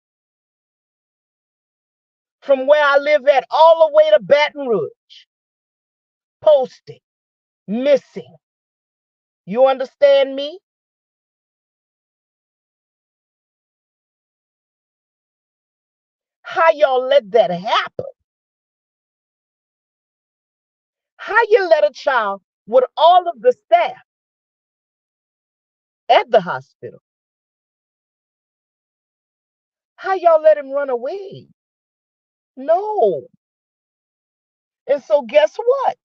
From where I live at all the way to Baton Rouge. Posting. Missing. You understand me? How y'all let that happen? How you let a child with all of the staff at the hospital, how y'all let him run away? No. And so guess what?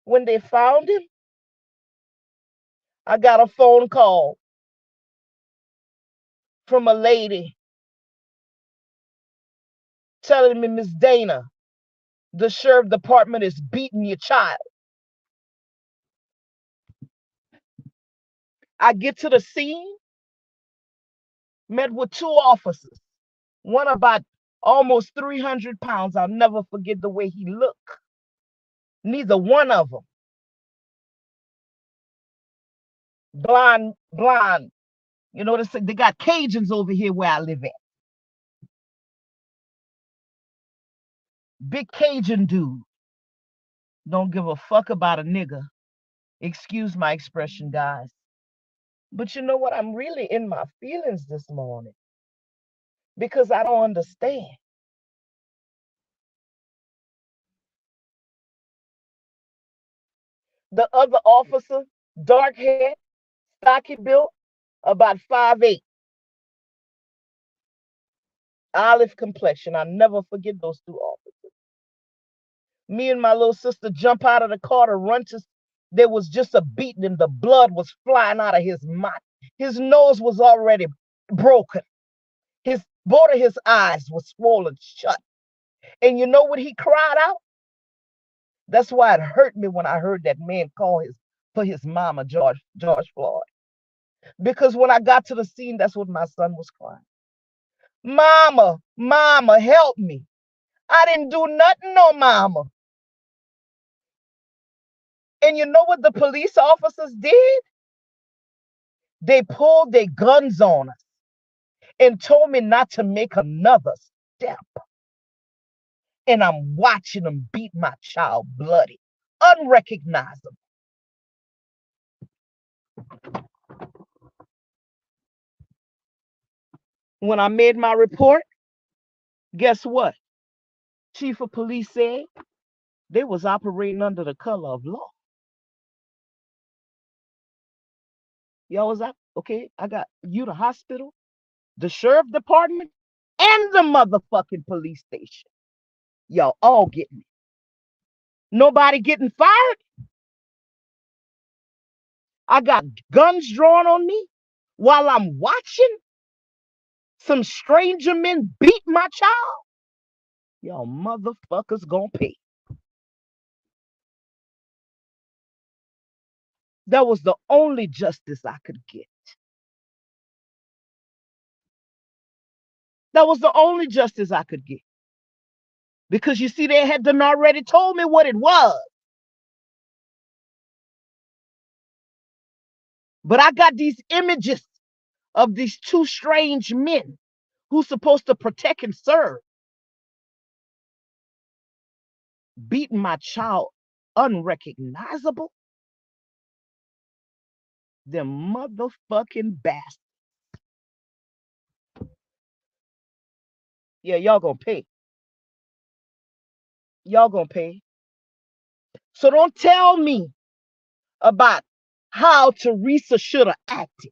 When they found him, I got a phone call from a lady telling me, Miss Dana, the sheriff department is beating your child. I get to the scene, met with two officers, one about almost 300 pounds. I'll never forget the way he looked. Neither one of them. Blind. You know, they got Cajuns over here where I live at. Big Cajun dude. Don't give a fuck about a nigga. Excuse my expression, guys. But you know what? I'm really in my feelings this morning because I don't understand. The other officer, dark hair, stocky built, about 5'8", olive complexion. I'll never forget those two officers. Me and my little sister jump out of the car to run to. There was just a beating and the blood was flying out of his mouth. His nose was already broken. Both of his eyes were swollen shut. And you know what he cried out? That's why it hurt me when I heard that man call for his mama, George Floyd. Because when I got to the scene, that's what my son was crying. Mama, help me. I didn't do nothing, no mama. And you know what the police officers did? They pulled their guns on us and told me not to make another step. And I'm watching them beat my child bloody, unrecognizable. When I made my report, guess what? Chief of police said they was operating under the color of law. Y'all was up? Okay, I got you, the hospital, the sheriff department, and the motherfucking police station. Y'all all getting it. Nobody getting fired. I got guns drawn on me while I'm watching some stranger men beat my child. Y'all motherfuckers gonna pay. That was the only justice I could get. That was the only justice I could get. Because you see, they had done already told me what it was. But I got these images of these two strange men who's supposed to protect and serve, beating my child unrecognizable. Them motherfucking bastards. Yeah, y'all gonna pay. Y'all gonna pay. So don't tell me about how Teresa should have acted,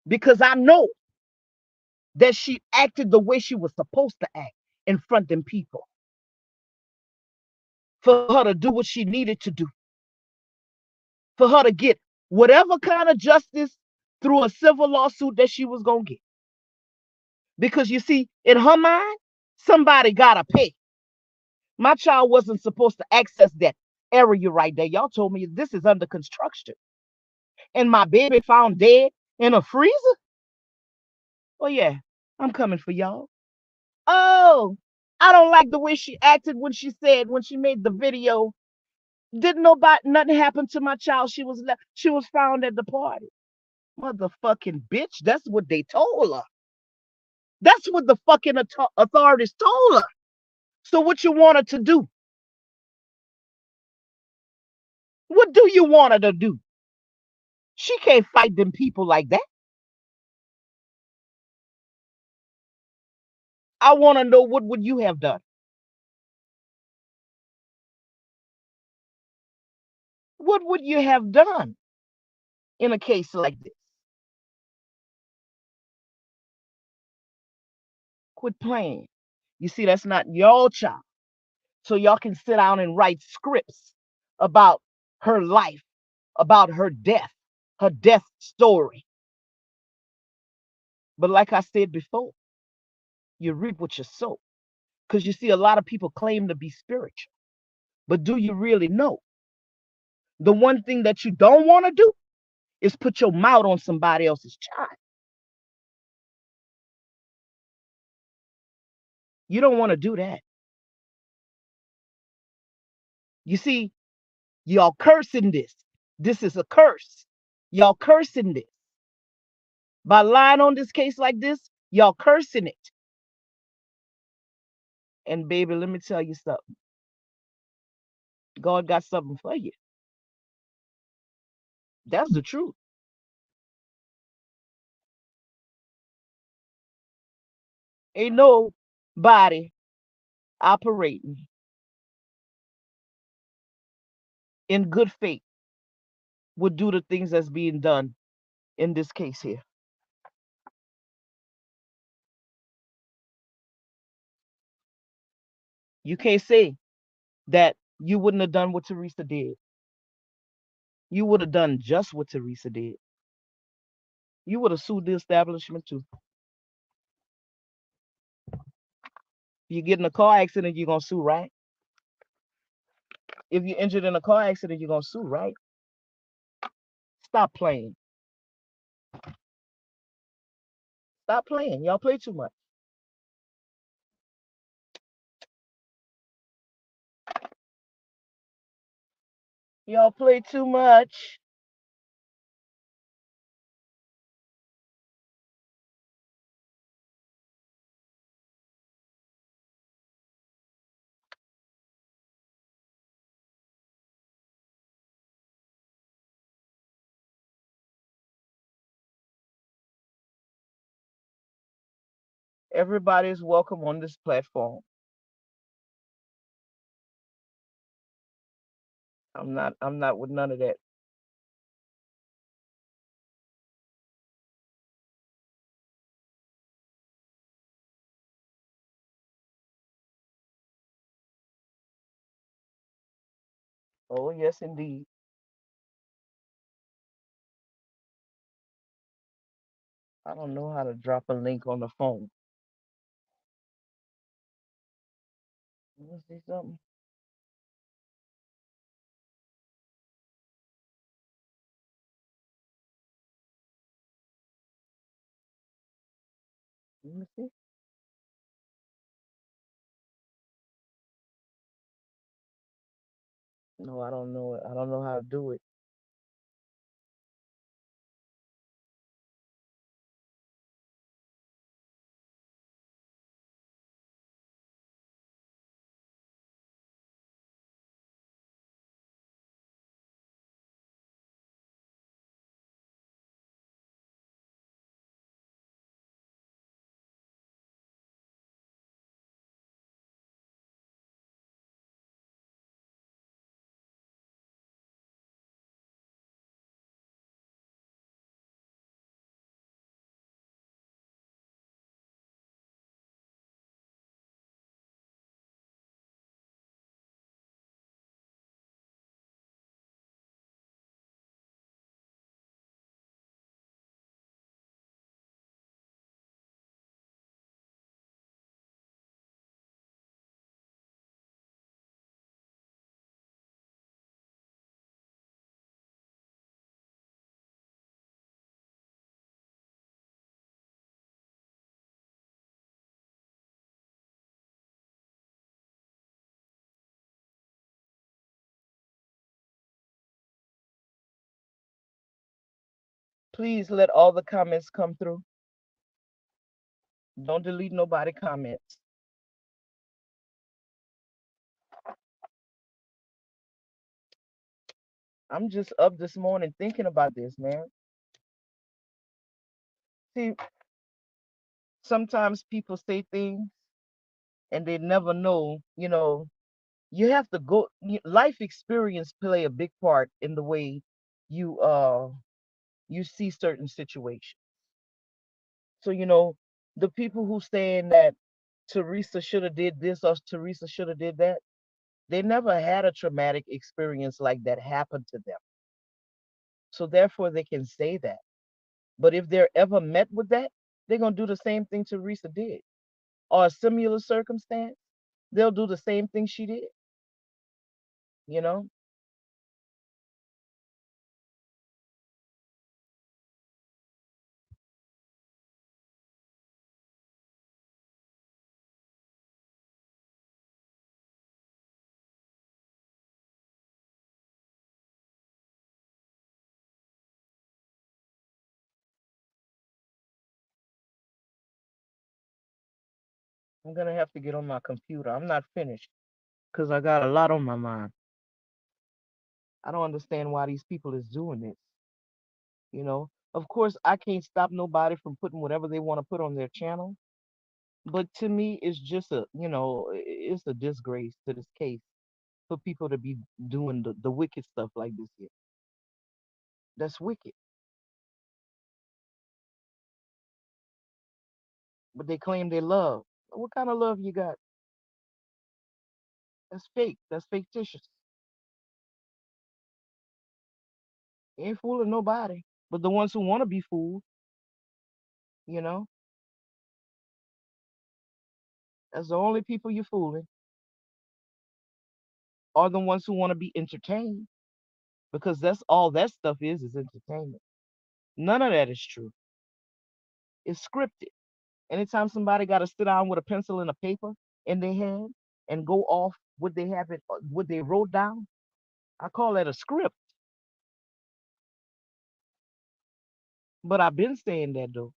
because I know that she acted the way she was supposed to act in front of them people for her to do what she needed to do, for her to get whatever kind of justice through a civil lawsuit that she was going to get. Because you see, in her mind, somebody got to pay. My child wasn't supposed to access that area right there. Y'all told me this is under construction. And my baby found dead in a freezer? Oh, yeah, I'm coming for y'all. Oh, I don't like the way she acted when she said, when she made the video, didn't nobody, nothing happened to my child. She was found at the party. Motherfucking bitch. That's what they told her. That's what the fucking authorities told her. So what you want her to do? What do you want her to do? She can't fight them people like that. I want to know, what would you have done? What would you have done in a case like this? Quit playing. You see, that's not your child. So y'all can sit down and write scripts about her life, about her death story. But like I said before, you reap what you sow. Because you see, a lot of people claim to be spiritual. But do you really know? The one thing that you don't want to do is put your mouth on somebody else's child. You don't want to do that. You see, y'all cursing this. This is a curse. Y'all cursing this. By lying on this case like this, y'all cursing it. And baby, let me tell you something. God got something for you. That's the truth. Ain't nobody operating in good faith would do the things that's being done in this case here. You can't say that you wouldn't have done what Teresa did. You would have done just what Teresa did. You would have sued the establishment too. If you get in a car accident, you're going to sue, right? If you're injured in a car accident, you're going to sue, right? Stop playing. Stop playing. Y'all play too much. Y'all play too much. Everybody is welcome on this platform. I'm not with none of that. Oh, yes, indeed. I don't know how to drop a link on the phone. Let me see something. Let me see. No, I don't know it. I don't know how to do it. Please let all the comments come through. Don't delete nobody comments. I'm just up this morning thinking about this, man. See, sometimes people say things and they never know, you have to go life experience play a big part in the way you you see certain situations. So, the people who saying that Teresa should have did this or Teresa should have did that, they never had a traumatic experience like that happen to them. So therefore they can say that. But if they're ever met with that, they're gonna do the same thing Teresa did. Or a similar circumstance, they'll do the same thing she did, you know? I'm gonna have to get on my computer. I'm not finished because I got a lot on my mind. I don't understand why these people is doing this, you know. Of course, I can't stop nobody from putting whatever they want to put on their channel, but to me, it's just it's a disgrace to this case for people to be doing the wicked stuff like this here. That's wicked. But they claim they love. What kind of love you got? That's fake. That's fictitious. You ain't fooling nobody. But the ones who want to be fooled, you know, that's the only people you're fooling, are the ones who want to be entertained, because that's all that stuff is entertainment. None of that is true. It's scripted. Anytime somebody got to sit down with a pencil and a paper in their hand and go off what they have it, what they wrote down, I call that a script. But I've been saying that though.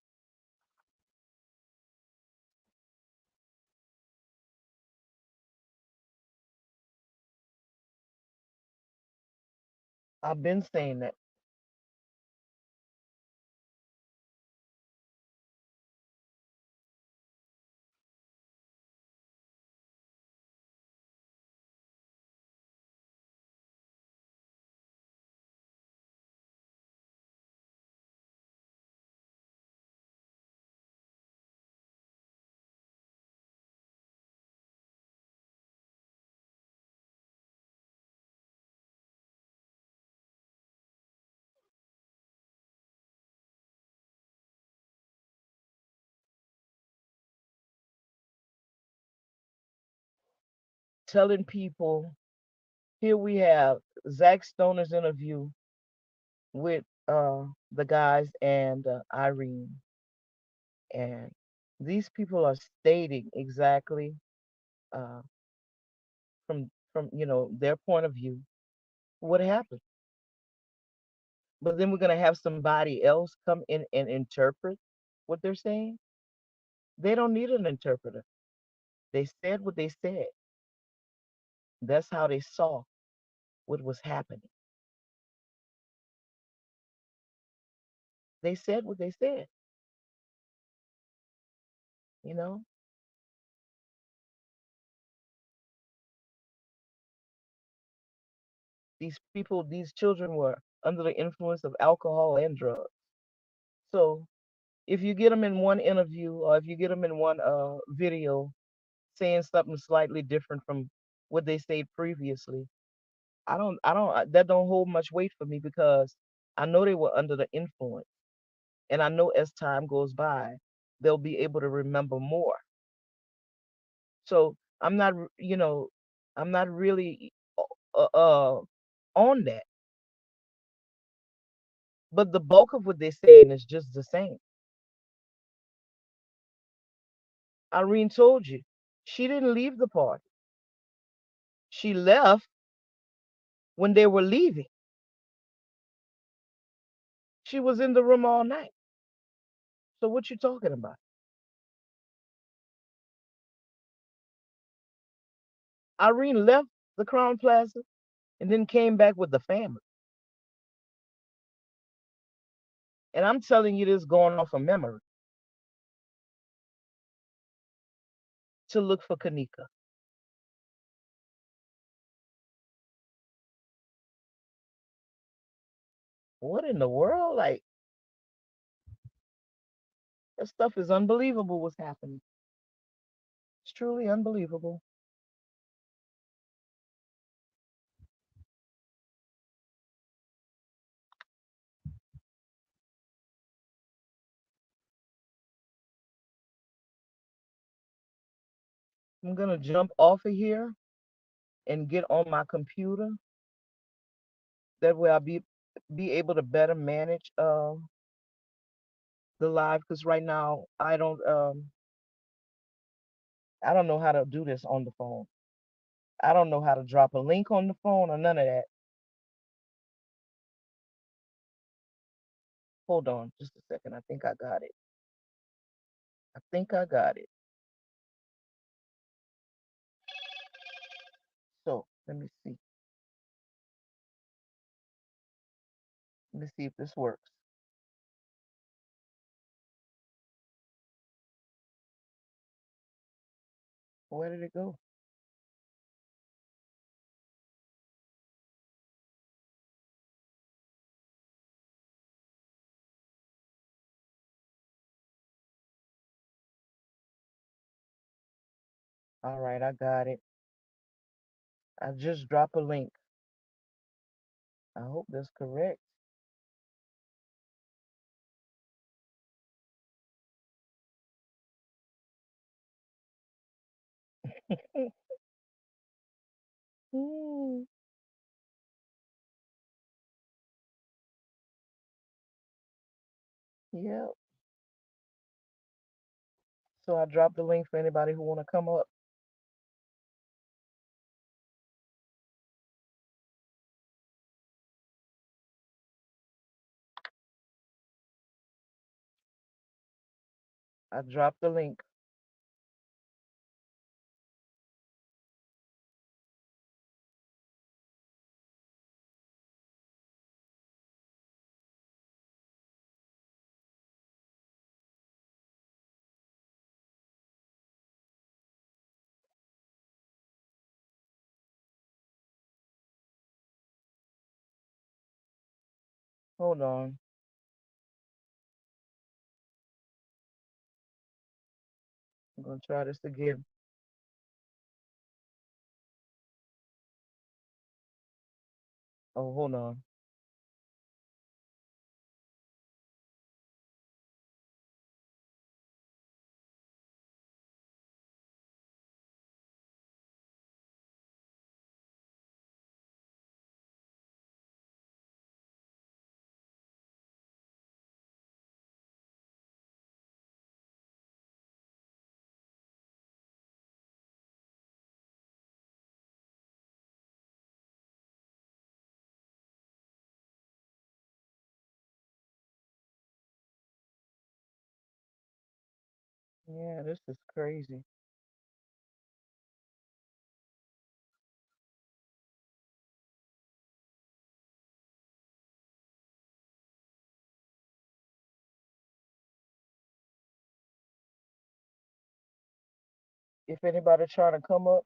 I've been saying that. telling people, here we have Zach Stoner's interview with the guys and Irene, and these people are stating exactly uh, from their point of view what happened. But then we're gonna have somebody else come in and interpret what they're saying. They don't need an interpreter. They said what they said. That's how they saw what was happening. They said what they said. You know, these people, these children were under the influence of alcohol and drugs. So if you get them in one interview or if you get them in one video saying something slightly different from what they said previously, that don't hold much weight for me because I know they were under the influence, and I know as time goes by, they'll be able to remember more. So I'm not really on that. But the bulk of what they're saying is just the same. Irene told you she didn't leave the party. She left when they were leaving. She was in the room all night. So what you talking about? Irene left the Crown Plaza and then came back with the family. And I'm telling you this going off of memory to look for Kanika. What in the world? Like, that stuff is unbelievable what's happening. It's truly unbelievable. I'm gonna jump off of here and get on my computer. That way I'll be able to better manage the live because right now I don't know how to do this on the phone. I don't know how to drop a link on the phone or none of that. Hold on just a second. I think I got it. I think I got it. So let me see. Let me see if this works. Where did it go? All right, I got it. I just dropped a link. I hope that's correct. Mm, yeah. So I dropped the link for anybody who want to come up. I dropped the link. Hold on. I'm gonna try this again. Oh, hold on. Yeah, this is crazy. If anybody trying to come up,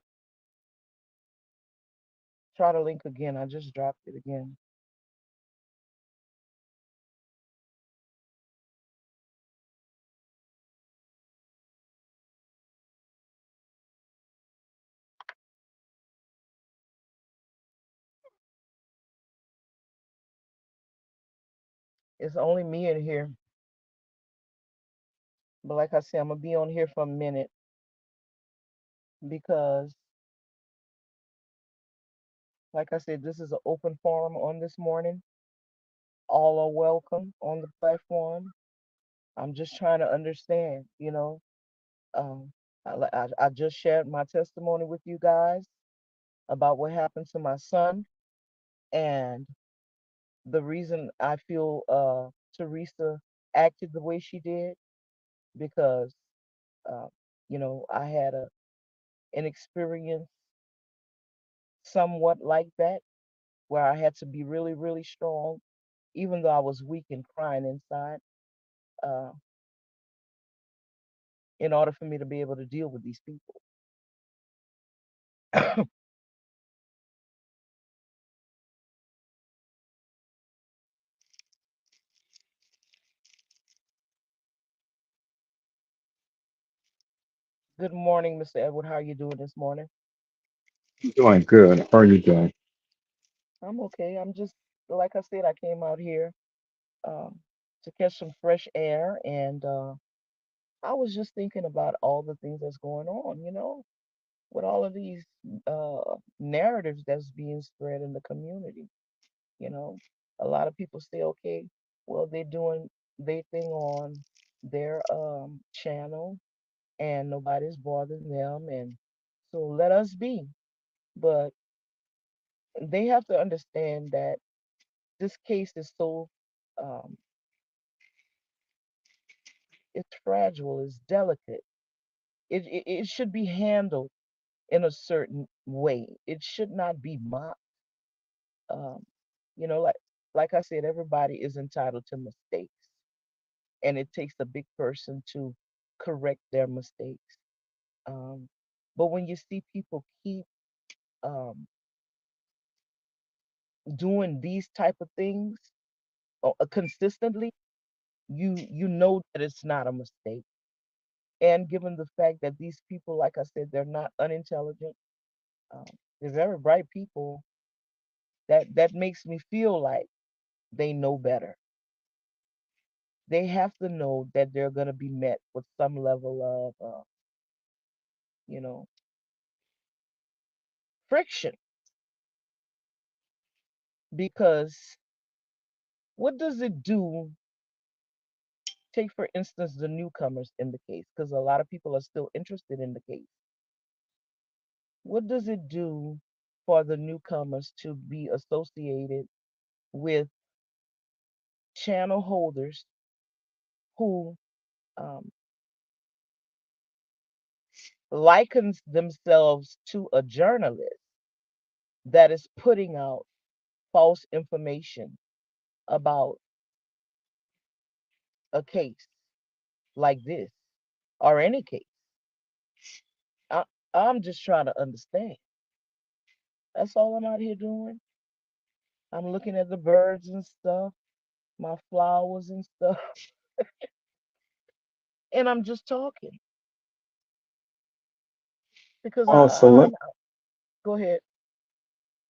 try to link again. I just dropped it again. It's only me in here. But like I said, I'm gonna be on here for a minute because, like I said, this is an open forum on this morning. All are welcome on the platform. I'm just trying to understand, Um, I just shared my testimony with you guys about what happened to my son, and the reason I feel Teresa acted the way she did because, uh, I had an experience somewhat like that where I had to be really, really strong, even though I was weak and crying inside, uh, in order for me to be able to deal with these people. Good morning, Mr. Edward. How are you doing this morning?
Doing good. How are you doing?
I'm okay. I'm just, like I said, I came out here um, to catch some fresh air, and I was just thinking about all the things that's going on, with all of these narratives that's being spread in the community. You know, a lot of people say, okay, well, they're doing their thing on their channel, and nobody's bothering them, and so let us be. But they have to understand that this case is so um, it's fragile, it's delicate. It should be handled in a certain way. It should not be mocked. Um, you know, like like I said, everybody is entitled to mistakes, and it takes a big person to correct their mistakes. Um, but when you see people keep um, doing these type of things consistently, you know that it's not a mistake. And given the fact that these people, like I said, they're not unintelligent, um, they're very bright people. That makes me feel like they know better. They have to know that they're going to be met with some level of, you know, friction. Because what does it do? Take, for instance, the newcomers in the case, because a lot of people are still interested in the case. What does it do for the newcomers to be associated with channel holders who um, likens themselves to a journalist that is putting out false information about a case like this or any case? I, I'm just trying to understand. That's all I'm out here doing. I'm looking at the birds and stuff, my flowers and stuff, and I'm just talking because
Well, so
I'm.
let
Go ahead.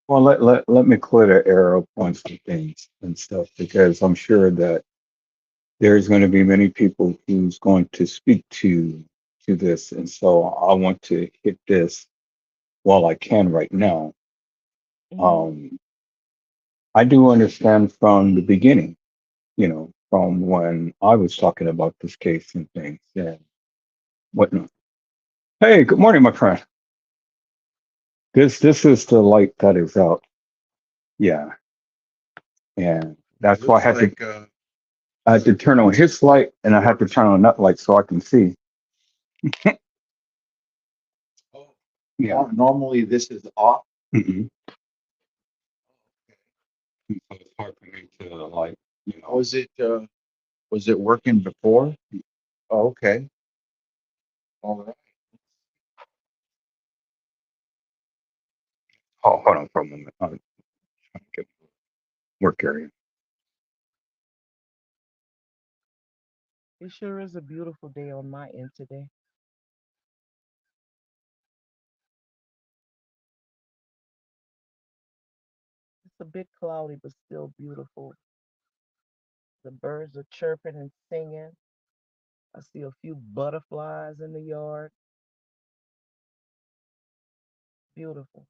well let me clear the air up on some things and stuff because I'm sure that there's going to be many people who's going to speak to this, and so I want to hit this while I can right now.
Hmm.
Um, I do understand from the beginning, from when I was talking about this case and things and whatnot. Hey, good morning, my friend. This is the light that is out. Yeah, and that's why I had to turn on his light and I had to turn on that light so I can see.
Oh,
Yeah.
normally this is off.
Hmm. So it's hard for me to like, you know.
Was it working before? Oh, okay. All right.
Oh, hold on for a moment. I'm trying to get work area.
It sure is a beautiful day on my end today. It's a bit cloudy, but still beautiful. The birds are chirping and singing. I see a few butterflies in the yard. Beautiful.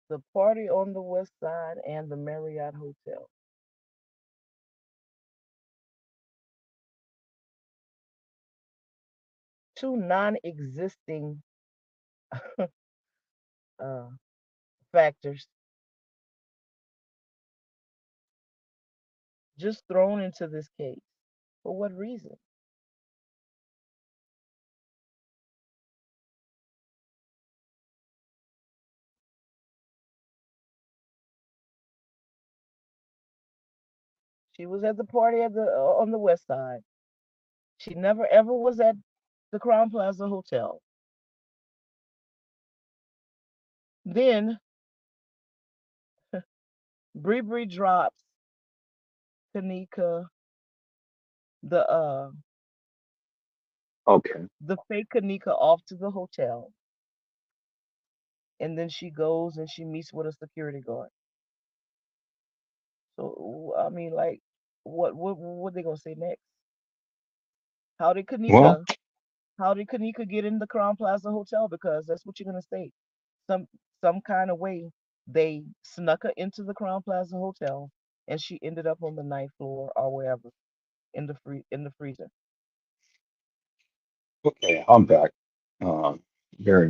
The party on the west side and the Marriott Hotel. Two non existing uh, factors just thrown into this case. For what reason? She was at the party at the on the west side. She never ever was at the Crown Plaza Hotel. Then Bree Bree drops Kanika the
Okay.
the fake Kanika off to the hotel, and then she goes and she meets with a security guard. So I mean, like, what they gonna say next? How did
Well,
Kanika how did Kanika get in the Crown Plaza Hotel? Because that's what you're gonna say. Some some kind of way they snuck her into the Crown Plaza Hotel, and she ended up on the ninth floor or wherever in the freezer.
okay, I'm back. Very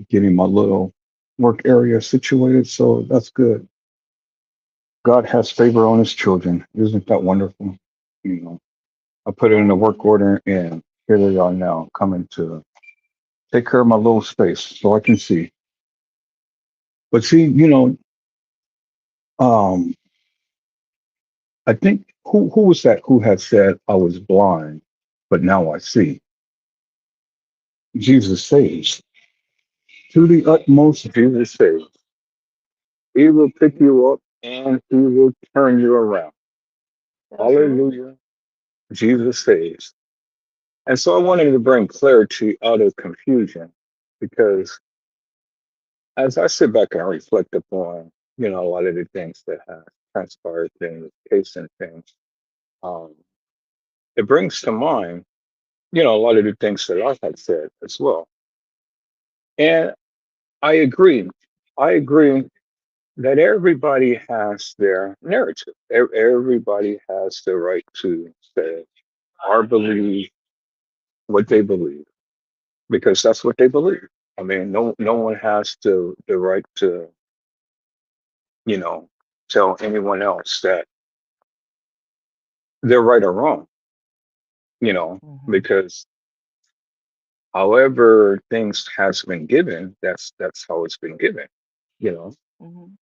getting my little work area situated, so that's good. God has favor on his children. Isn't that wonderful? You know, I put it in the work
Hallelujah.
order and here they are now coming to take care of my little space so I can see. But see, um, I think who was that who had said I was blind, but now I see. Jesus saves. To the utmost, Jesus saves. He will pick you up and he will turn you around.
Absolutely.
Hallelujah. Jesus saves. And so I wanted to bring clarity out of confusion because as I sit back and reflect upon, a lot of the things that have transpired in this case and things, um, it brings to mind, a lot of the things that I had said as well. And I agree. I agree that everybody has their narrative. Everybody has the right to say or believe what they believe because that's what they believe. I mean, no one has the right to, you know, tell anyone else that they're right or wrong,
Hmm.
because however things has been given, that's how it's been given, you know,
Hmm.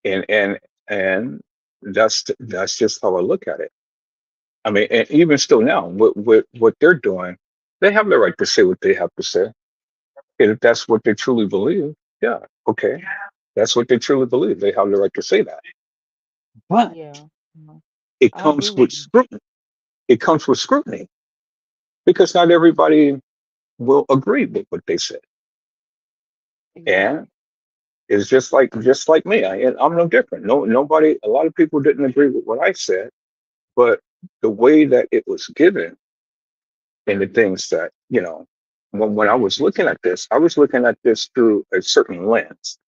and and that's just how I look at it. I mean, and even still now, what they're doing, they have the right to say what they have to say. And if that's what they truly believe, yeah, okay, that's what they truly believe. They have the right to say that. But
Yeah. Mhm.
it
I agree
comes
with
with
you.
scrutiny. It comes with scrutiny because not everybody will agree with what they said. And
Exactly.
it's just like me. I'm no different. Nobody. A lot of people didn't agree with what I said, but the way that it was given and the things that, when I was looking at this, I was looking at this through a certain lens.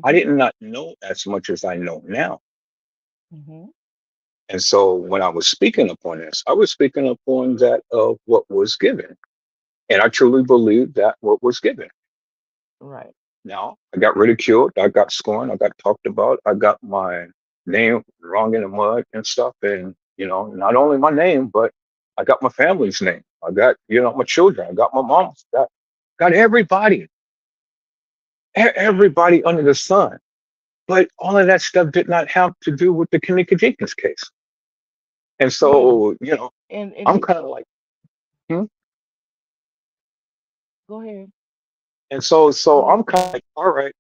I
Mm-hmm.
did not know as much as I know now.
Mm-hmm.
And so when I was speaking upon this, I was speaking upon that of what was given. And I truly believe that what was given.
Right.
Now, I got ridiculed, I got scorned, I got talked about, I got my name wrong in the mud and stuff. And, not only my name, but I got my family's name. I got, my children, I got my mom, got everybody, everybody under the sun. But all of that stuff did not have to do with the Kanika Jenkins case. And
Yeah.
so,
And
I'm kind of like, hmm?
go ahead.
And so
Go ahead,
I'm kind of
sir.
like, all right,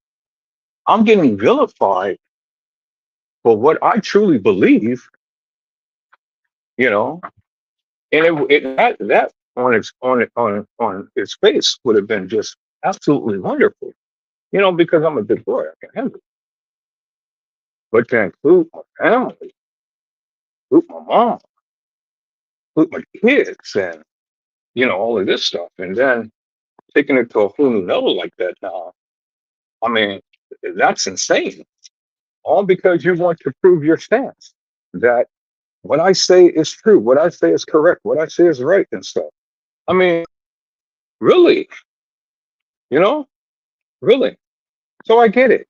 I'm getting vilified for what I truly believe, you know, and that on its face would have been just absolutely wonderful, because I'm a big boy, I can handle it. But to include my family, include my mom, include my kids, and all of this stuff, and then taking it to a whole new level like that now, I mean, that's insane. All because you want to prove your stance that what I say is true, what I say is correct, what I say is right and stuff. I mean, really, you know, really. So I get it.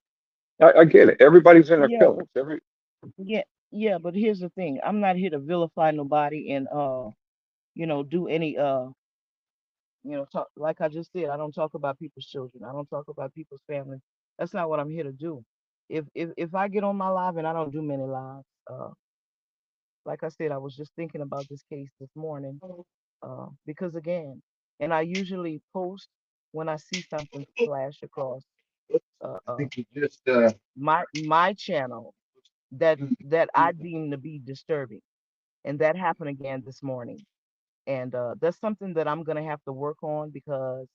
I get it. Everybody's in their
Yeah,
feelings.
yeah, yeah, but here's the thing. I'm not here to vilify nobody and do any talk like I just said. I don't talk about people's children. I don't talk about people's family. That's not what I'm here to do. If I get on my live, and I don't do many lives, like I said, I was just thinking about this case this morning, because again, and I usually post when I see something flash across
I
uh
think you just
my channel that I deem to be disturbing. And that happened again this morning. And that's something that I'm gonna have to work on because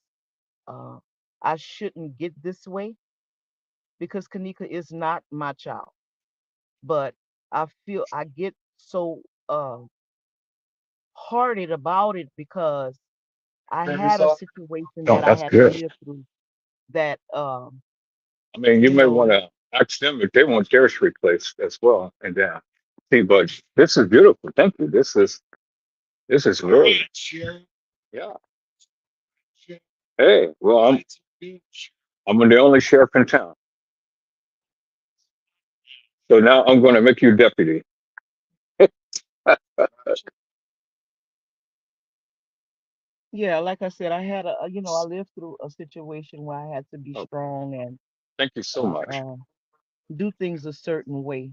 uh, I shouldn't get this way because Kanika is not my child. But I feel I get so hearted about it because I
turn this
had a
off.
situation
No,
that I
that's
had to
good.
live through that
I mean, you
you
may
know
want to ask them if they want theirs replaced as well. And see, but this is beautiful. Thank you. This is really, yeah. Hey, well, I'm the only sheriff in town, so now I'm going to make you deputy.
yeah, like I said, I had I lived through a situation where I had to be
Oh,
strong and
thank you so
uh,
much.
uh, do things a certain way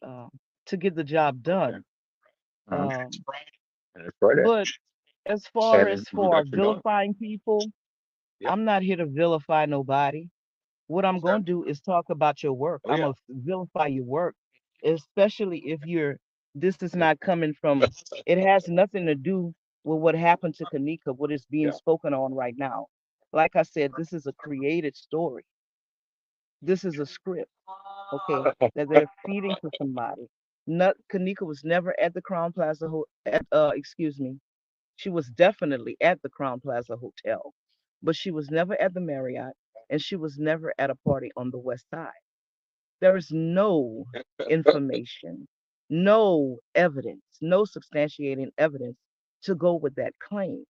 uh, to get the job
Okay.
done.
Uh-huh.
Um,
And it's Friday,
but as far as
and you
for
got your dog.
vilifying people,
Yeah.
I'm not here to vilify nobody. What I'm
Sure.
going to do is talk about your work.
Oh
I'm
yeah.
going to vilify your work, especially if this is not coming from, it has nothing to do with what happened to Kanika, what is being
Yeah.
spoken on right now. Like I said, this is a created story. This is a script, okay, that they're feeding to somebody. Not Kanika was never at the Crown Plaza excuse me. She was definitely at the Crown Plaza Hotel, but she was never at the Marriott and she was never at a party on the West Side. There is no information, no evidence, no substantiating evidence to go with that claim.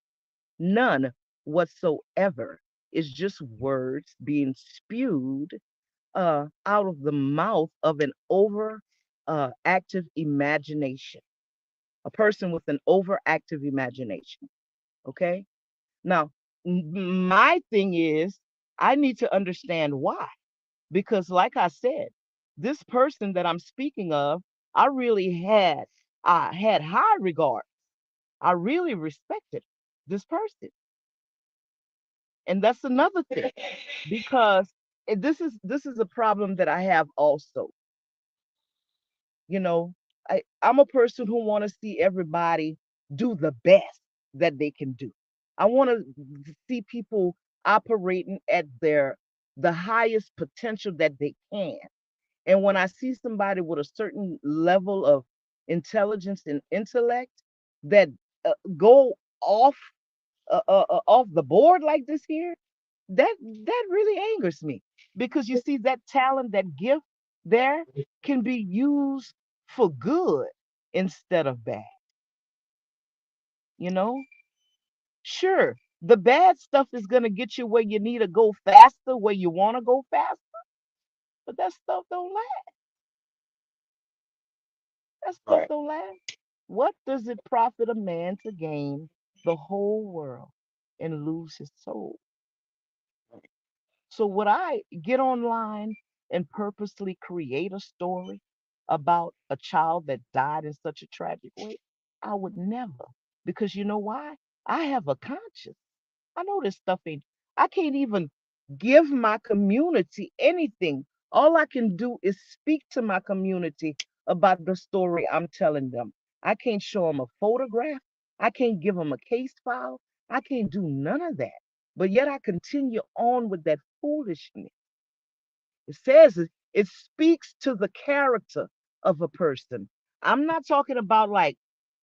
None whatsoever. It's just words being spewed out of the mouth of an over active imagination, a person with an overactive imagination. Okay. Now, my thing is, I need to understand why. Because, like I said, this person that I'm speaking of, I really had high regard. I really respected this person. And that's another thing because this is a problem that I have also. You know, I'm a person who want to see everybody do the best that they can do. I want to see people operating at the highest potential that they can. And when I see somebody with a certain level of intelligence, and intellect that go off off the board like this here, that really angers me, because you see that talent, that gift there can be used for good instead of bad. You know, sure, the bad stuff is going to get you where you need to go faster, where you want to go faster, but that stuff don't last. That stuff
Right.
don't last. What does it profit a man to gain the whole world and lose his soul? So would I get online and purposely create a story about a child that died in such a tragic way? I would never. Because you know why? I have a conscience. I know this stuff ain't, I can't even give my community anything. All I can do is speak to my community about the story I'm telling them. I can't show them a photograph. I can't give them a case file. I can't do none of that. But yet I continue on with that foolishness. It says it speaks to the character of a person. I'm not talking about like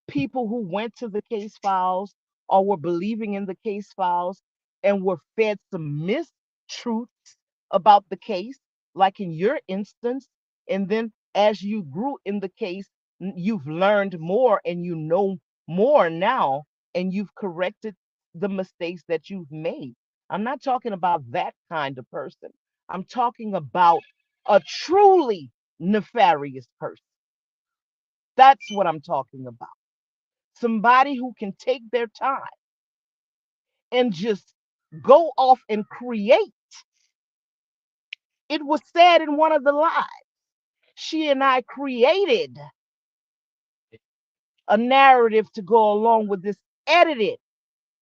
people who went to the case files or were believing in the case files and were fed some mistruths about the case, like in your instance. And then as you grew in the case, you've learned more and you know more now, and you've corrected the mistakes that you've made. I'm not talking about that kind of person. I'm talking about a truly nefarious person. That's what I'm talking about. Somebody who can take their time and just go off and create. It was said in one of the lives, she and I created a narrative to go along with this edited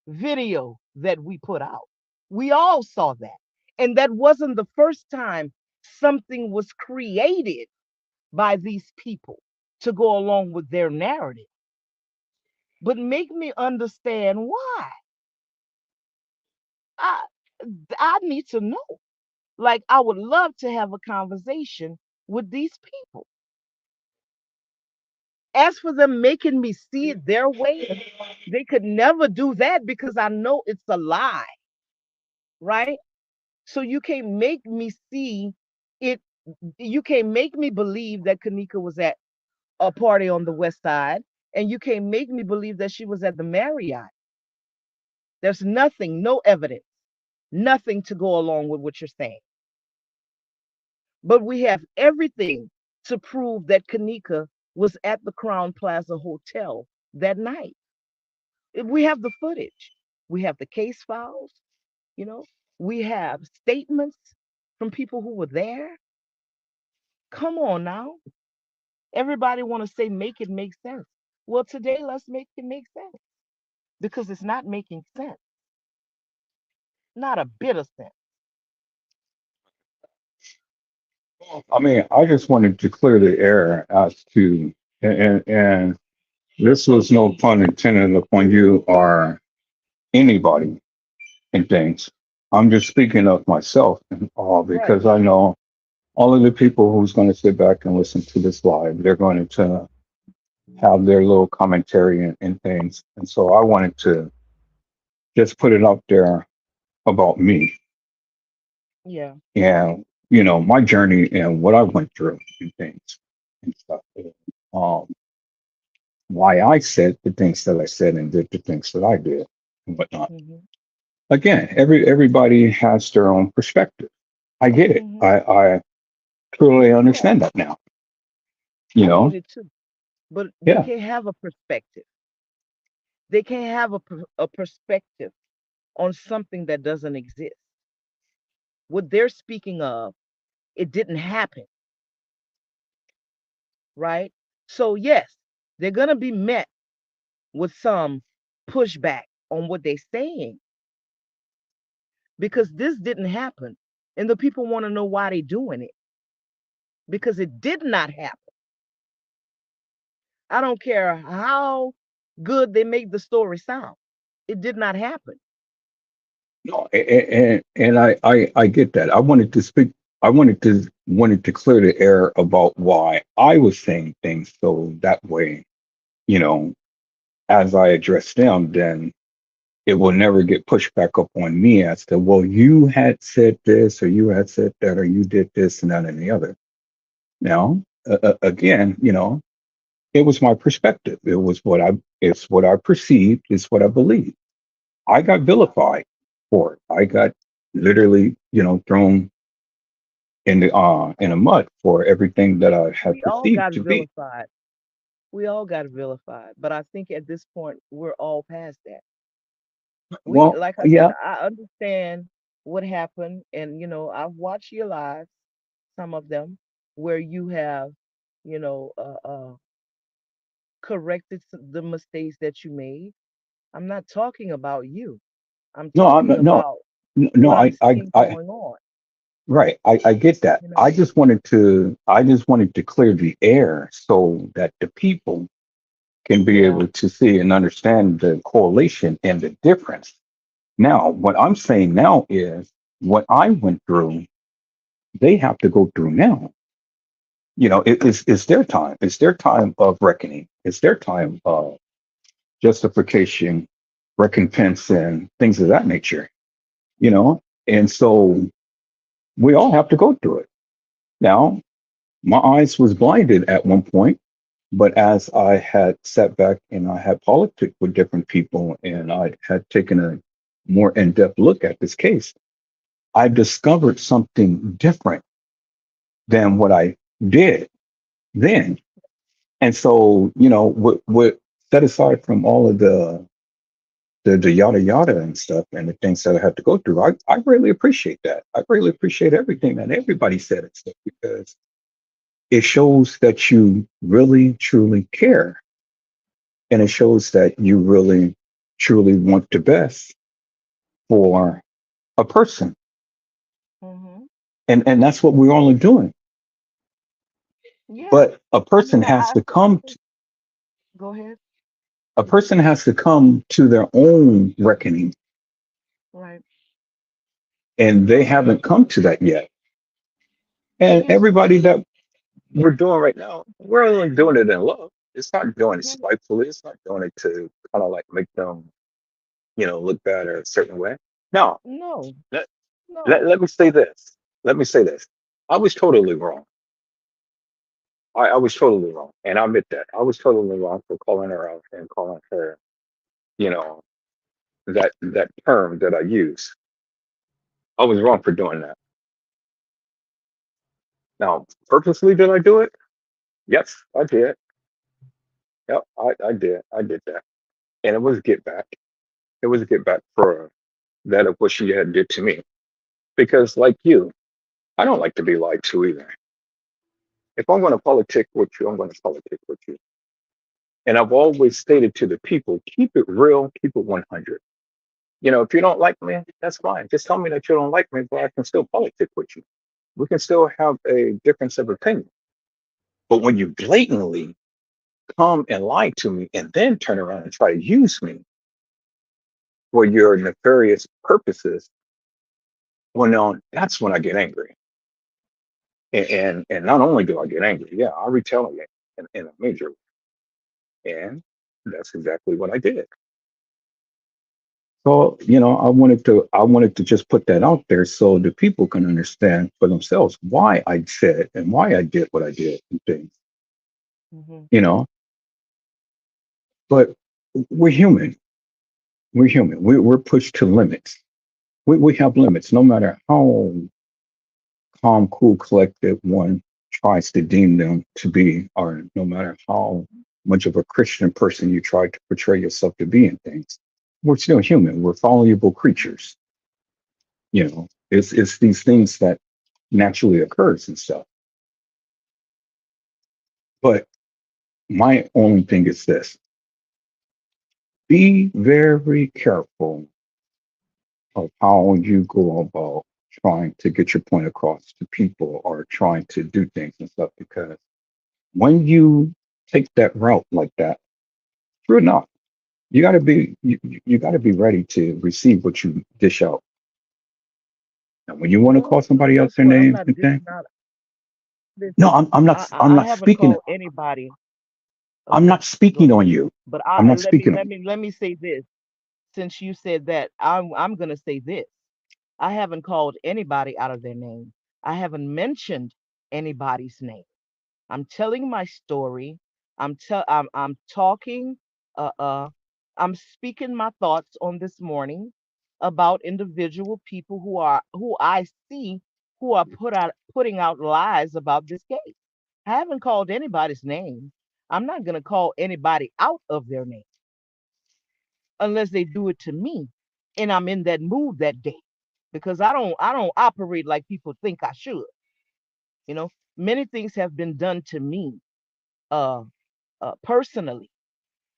video that we put out. We all saw that. And that wasn't the first time something was created by these people to go along with their narrative. But make me understand why. I I need to know. Like, I would love to have a conversation with these people. As for them making me see it their way, they could never do that because I know it's a lie, right? So you can't make me see it. You can't make me believe that Kanika was at a party on the west side, and you can't make me believe that she was at the Marriott. There's nothing, no evidence, nothing to go along with what you're saying. But we have everything to prove that Kanika was at the Crown Plaza Hotel that night. We have the footage, we have the case files, you know, we have statements from people who were there. Come on now. Everybody want to say make it make sense. Well, today let's make it make sense because it's not making sense. Not a bit of sense.
I mean, I just wanted to clear the air as to, and this was no pun intended upon you or anybody and things. I'm just speaking of myself and all
Right.
because I know all of the people who's going to sit back and listen to this live, they're going to have their little commentary and things. And so I wanted to just put it up there about me
Yeah.
and, you know, my journey and what I went through and things and stuff. Um, why I said the things that I said and did the things that I did and whatnot.
Hmm.
Again, everybody has their own perspective. I get it.
Hmm.
I truly
Yeah,
understand that now. You
I get
know,
it too. But they
yeah.
can't have a perspective. They can't have a perspective on something that doesn't exist. What they're speaking of, it didn't happen, right? So, yes, they're going to be met with some pushback on what they're saying because this didn't happen. And the people want to know why they're doing it because it did not happen. I don't care how good they make the story sound, it did not happen.
No, and I get that. I wanted to speak I wanted to clear the air about why I was saying things, so that way, you know, as I address them, then it will never get pushed back up on me as to, well, you had said this, or you had said that, or you did this and that and the other. Now, again, it was my perspective. It's what I perceived. It's what I believed. I got vilified for it. I got literally, thrown in the mud for everything that I had
We all
perceived
got
to be.
vilified. We all got vilified. But I think at this point we're all past that. We,
Well,
like I said,
yeah,
I understand what happened, and I've watched your lives, some of them, where you have, corrected the mistakes that you made. I'm not talking about you. I'm
no, I'm
talking
not, no,
about
no,
what I'm seeing
I,
going on.
right, I get that.
You
I
know.
just wanted to clear the air so that the people can be
Yeah.
able to see and understand the correlation and the difference. Now, what I'm saying now is what I went through, they have to go through now. It's their time. It's their time of reckoning. It's their time of justification, recompense, and things of that nature, you know? And so we all have to go through it. Now, my eyes was blinded at one point, but as I had sat back and I had politics with different people and I had taken a more in-depth look at this case, I discovered something different than what I did then. And so, what set aside from all of the yada yada and stuff and the things that I had to go through, I really appreciate that. I really appreciate everything that everybody said and stuff because it shows that you really truly care. And it shows that you really truly want the best for a person.
Hmm.
And that's what we're only doing.
Yeah.
But a
I
person
mean,
has to
I
come
think. Go ahead.
a person has to come to their own reckoning,
Right.
and they haven't come to that yet. And
Yeah.
everybody that we're doing right now, we're only doing it in love. It's not doing it
Yeah.
spitefully. It's not doing it to kind of like make them, look bad or a certain way. No,
No.
let, let,
No.
let me say this. Let me say this. I was totally wrong. I was totally wrong. And I admit that. I was totally wrong for calling her out and calling her, you know, that term that I use. I was wrong for doing that. Now, purposely did I do it? Yes, I did. Yep, I did. I did that. And it was get back. It was a get back for that of what she had did to me. Because like you, I don't like to be lied to either. If I'm going to politic with you, I'm going to politic with you. And I've always stated to the people, keep it real, keep it 100. If you don't like me, that's fine. Just tell me that you don't like me, but I can still politic with you. We can still have a difference of opinion. But when you blatantly come and lie to me and then turn around and try to use me for your nefarious purposes, well, no, that's when I get angry. And not only do I get angry, yeah, I retaliate in a major way. And that's exactly what I did. So, I wanted to just put that out there so the people can understand for themselves why I said and why I did what I did and things,
Hmm.
you know. But we're human. We're human. We're pushed to limits. We have limits, no matter how calm, cool, collected one tries to deem them to be, or no matter how much of a Christian person you try to portray yourself to be in things. We're still human. We're fallible creatures. It's these things that naturally occurs and stuff. But my only thing is this: be very careful of how you go about trying to get your point across to people or trying to do things and stuff because when you take that route like that, true enough, you got to be ready to receive what you dish out. And when you want to call
Well,
somebody else
guess
their
what? I'm
names
not
and things,
dishing out.
no,
Listen,
I'm not, I'm
I
not
haven't
speaking,
called anybody.
I'm
Okay,
not
go
speaking
ahead.
on you.
But
I'm not
let me
speaking on you.
say this. Since you said that, I'm gonna say this. I haven't called anybody out of their name. I haven't mentioned anybody's name. I'm telling my story. I'm talking uh uh I'm speaking my thoughts on this morning about individual people who I see who are putting out lies about this case. I haven't called anybody's name. I'm not going to call anybody out of their name unless they do it to me and I'm in that mood that day because I don't operate like people think I should. You know, many things have been done to me uh personally,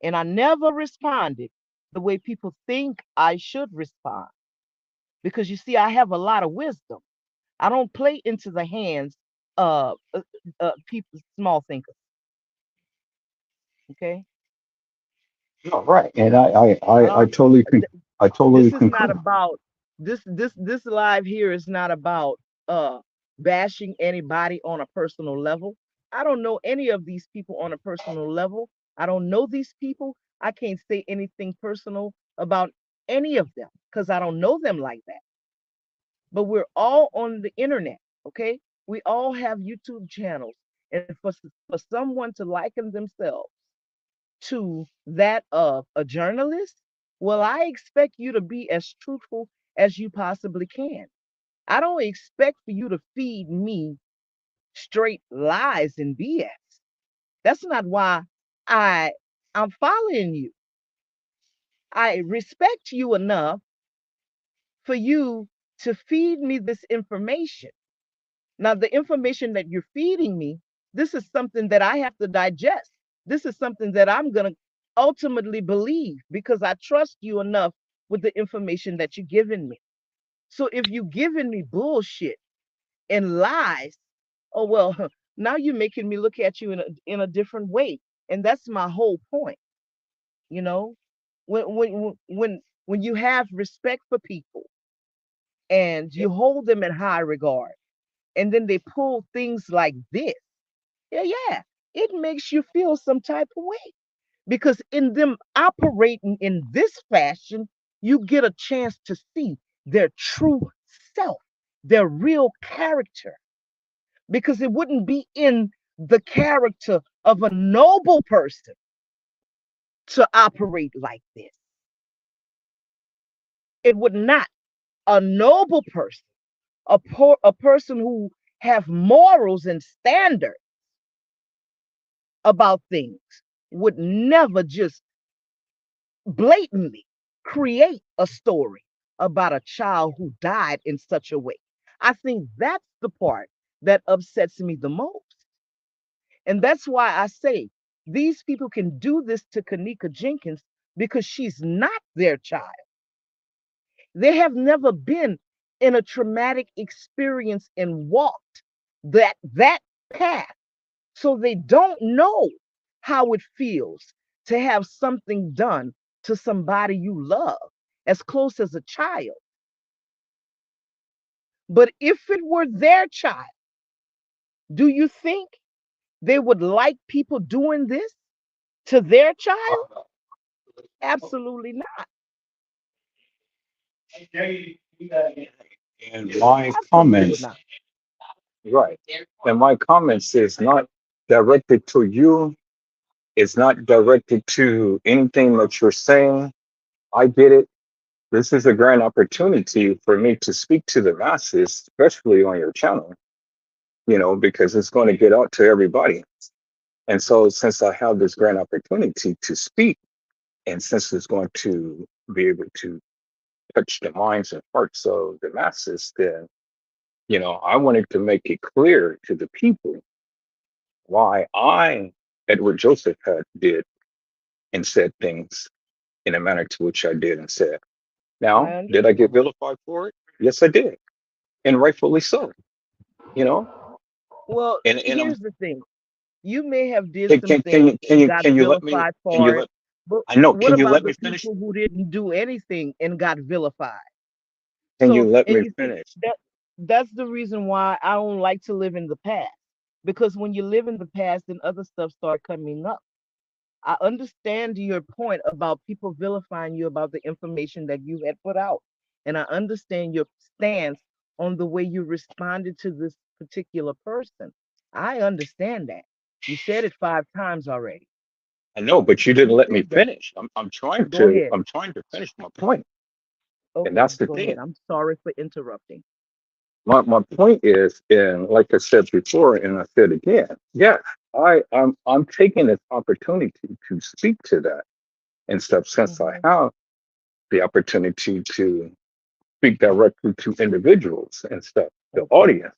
and I never responded the way people think I should respond because you see, I have a lot of wisdom. I don't play into the hands of people, small thinkers. Okay,
No, right. And I
uh,
totally, I totally
this is not
concur.
about this live here is not about uh bashing anybody on a personal level. I don't know any of these people on a personal level. I don't know these people. I can't say anything personal about any of them because I don't know them like that. But we're all on the internet. Okay, we all have YouTube channels, and for someone to liken themselves to that of a journalist, well, I expect you to be as truthful as you possibly can. I don't expect for you to feed me straight lies and BS. That's not why I I'm following you. I respect you enough for you to feed me this information. Now, the information that you're feeding me, this is something that I have to digest. This is something that I'm going to ultimately believe because I trust you enough with the information that you're giving me. So if you're giving me bullshit and lies, oh well, now you're making me look at you in a different way. And that's my whole point, you know? When you have respect for people and you hold them in high regard, and then they pull things like this, yeah, it makes you feel some type of way because in them operating in this fashion, you get a chance to see their true self, their real character, because it wouldn't be in the character of a noble person to operate like this. It would not. A noble person, a person who have morals and standards about things would never just blatantly create a story about a child who died in such a way. I think that's the part that upsets me the most. And that's why I say these people can do this to Kanika Jenkins because she's not their child. They have never been in a traumatic experience and walked that path. So they don't know how it feels to have something done to somebody you love as close as a child. But if it were their child, do you think they would like people doing this to their child? Absolutely not.
And my
Absolutely
comments,
not.
right. And my comments is not directed to you. It's not directed to anything that you're saying. I get it. This is a grand opportunity for me to speak to the masses, especially on your channel, because it's going to get out to everybody. And so, since I have this grand opportunity to speak, and since it's going to be able to touch the minds and hearts of the masses, then, I wanted to make it clear to the people why I, Edward Joseph, had did and said things in a manner to which I did and said.
I
Now, did I get
understand.
vilified for it? Yes, I did, and rightfully so. You know,
Well,
and I'm
here's the thing. You may have did
can
some
can can
things
you can
and
you
got
can you let me
vilified
can you
for it,
let
but
I know,
what
can you
about
let
the
me finish?
people who didn't do anything and got vilified?
Can you
So,
let
and
me
you see
finish?
that. that's the reason why I don't like to live in the past. Because when you live in the past, then other stuff start coming up. I understand your point about people vilifying you about the information that you had put out. And I understand your stance on the way you responded to this particular person. I understand that. You said it 5 times already.
I know, but you didn't
You
let me
said that.
finish.
Go ahead.
I'm trying to finish my point. And
Okay,
that's the
go ahead.
thing.
I'm sorry for interrupting.
My point is, and like I said before, and I said again, yes, I'm taking this opportunity to speak to that and stuff since I
Hmm.
have the opportunity to speak directly to individuals and stuff, the
Okay.
audience,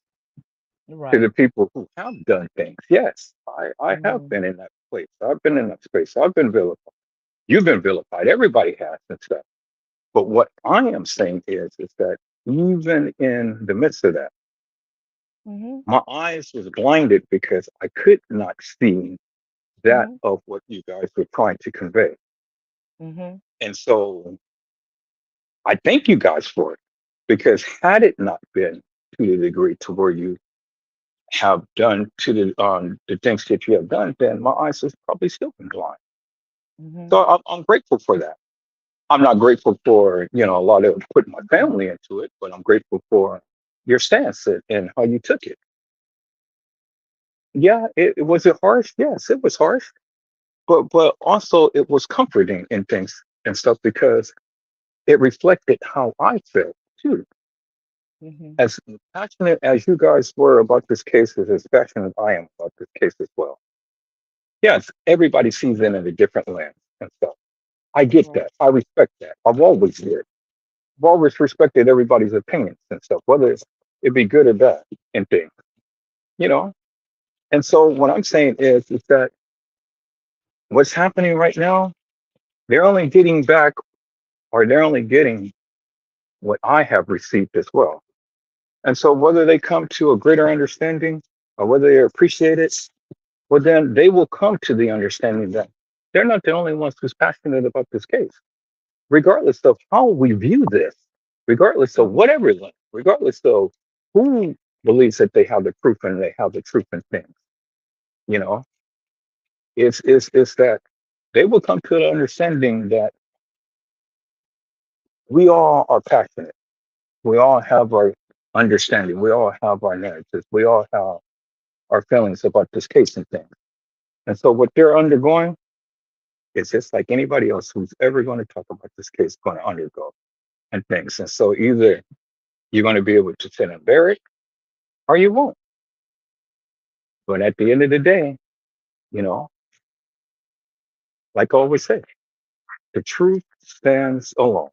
to
Right.
the people who have done things. Yes, I have
Hmm.
been in that place. I've been in that space. I've been vilified. You've been vilified. Everybody has and stuff. But what I am saying is that even in the midst of that,
Hmm.
my eyes was blinded because I could not see that
Hmm.
of what you guys were trying to convey.
Hmm.
And so I thank you guys for it because had it not been to the degree to where you have done to the things that you have done, then my eyes has probably still been blind.
Hmm.
So I'm grateful for that. I'm not grateful for a lot of putting my family into it, but I'm grateful for your stance and how you took it. Yeah, it was it harsh. Yes, it was harsh, but also it was comforting in things and stuff because it reflected how I felt too.
Hmm.
As passionate as you guys were about this case, is as passionate I am about this case as well. Yes, everybody sees it in a different lens and stuff. I get
Right.
that. I respect that. I've always did. I've always respected everybody's opinions and stuff, whether it be good or bad and things, you know. And so what I'm saying is that what's happening right now, they're only getting back, or they're only getting what I have received as well. And so whether they come to a greater understanding or whether they appreciate it, well, then they will come to the understanding that they're not the only ones who's passionate about this case, regardless of how we view this, regardless of
Hmm.
whatever, regardless of who believes that they have the proof and they have the truth in things. You know, it's that they will come to the understanding that we all are passionate. We all have our understanding. We all have our narratives. We all have our feelings about this case and things. And so what they're undergoing is just like anybody else who's ever going to talk about this case going to undergo and things. And so either you're going to be able to sit and bear it or you won't. But at the end of the day, you know, like I always say, the truth stands alone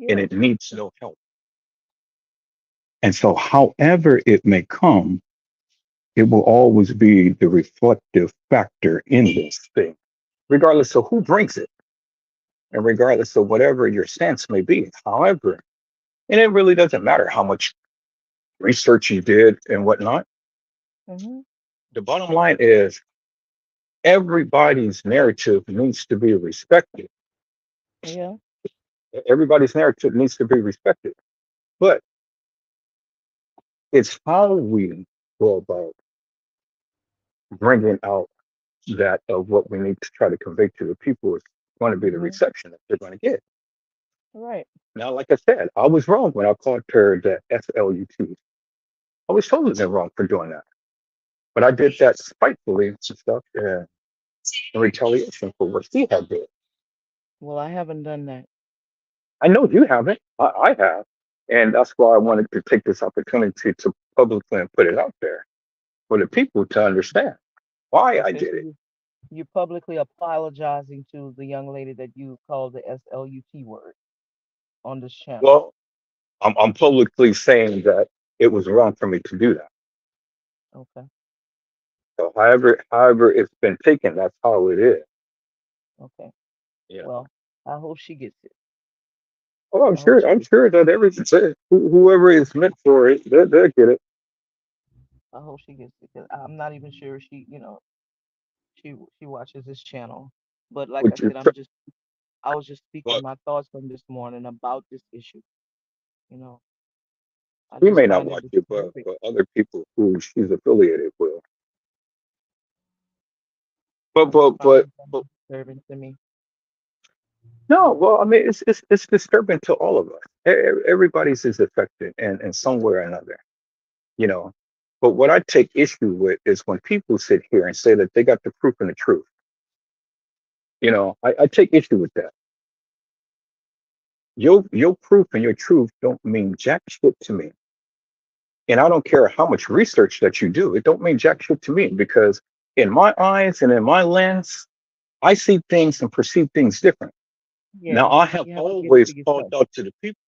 and
Yes.
it needs no help. And so, however it may come, it will always be the reflective factor in this thing, regardless of who brings it and regardless of whatever your stance may be. However, and it really doesn't matter how much research you did and whatnot.
Hmm.
The bottom line is everybody's narrative needs to be respected.
Yeah.
Everybody's narrative needs to be respected. But it's how we go about bringing out that of what we need to try to convey to the people is going to be the
Hmm.
reception that they're going to get.
Right.
Now, like I said, I was wrong when I called her the SLUT. I was totally wrong for doing that. But I did that spitefully and stuff in retaliation for what she had did.
Well, I haven't done that.
I know you haven't. I have. And that's why I wanted to take this opportunity to publicly and put it out there for the people to understand why I
Okay,
did
so
it.
you publicly apologizing to the young lady that you called the SLUT word on this channel.
Well, I'm publicly saying that it was wrong for me to do that.
Okay.
So however it's been taken, that's how it is.
Okay.
You know.
Well, I hope she gets it.
Oh,
I hope she
I'm
gets
sure that whoever is meant for it, they'll get it.
I hope she gets it. 'Cause I'm not even sure she watches this channel. But like I
Which is,
said, I was just speaking
but
my thoughts on this morning about this issue. You know. I
She
just
may not
find it
watch it,
disturbing.
but other people who she's affiliated with. But
I just
but
find
but,
it very
but
disturbing to me.
no, well, I mean, it's disturbing to all of us. Everybody's is affected in some way or another, you know. But what I take issue with is when people sit here and say that they got the proof and the truth. I take issue with that. Your proof and your truth don't mean jack shit to me. And I don't care how much research that you do, it don't mean jack shit to me because in my eyes and in my lens, I see things and perceive things different. Now,
Yeah,
I have
you have to get it
always
for
called
yourself.
out to the people.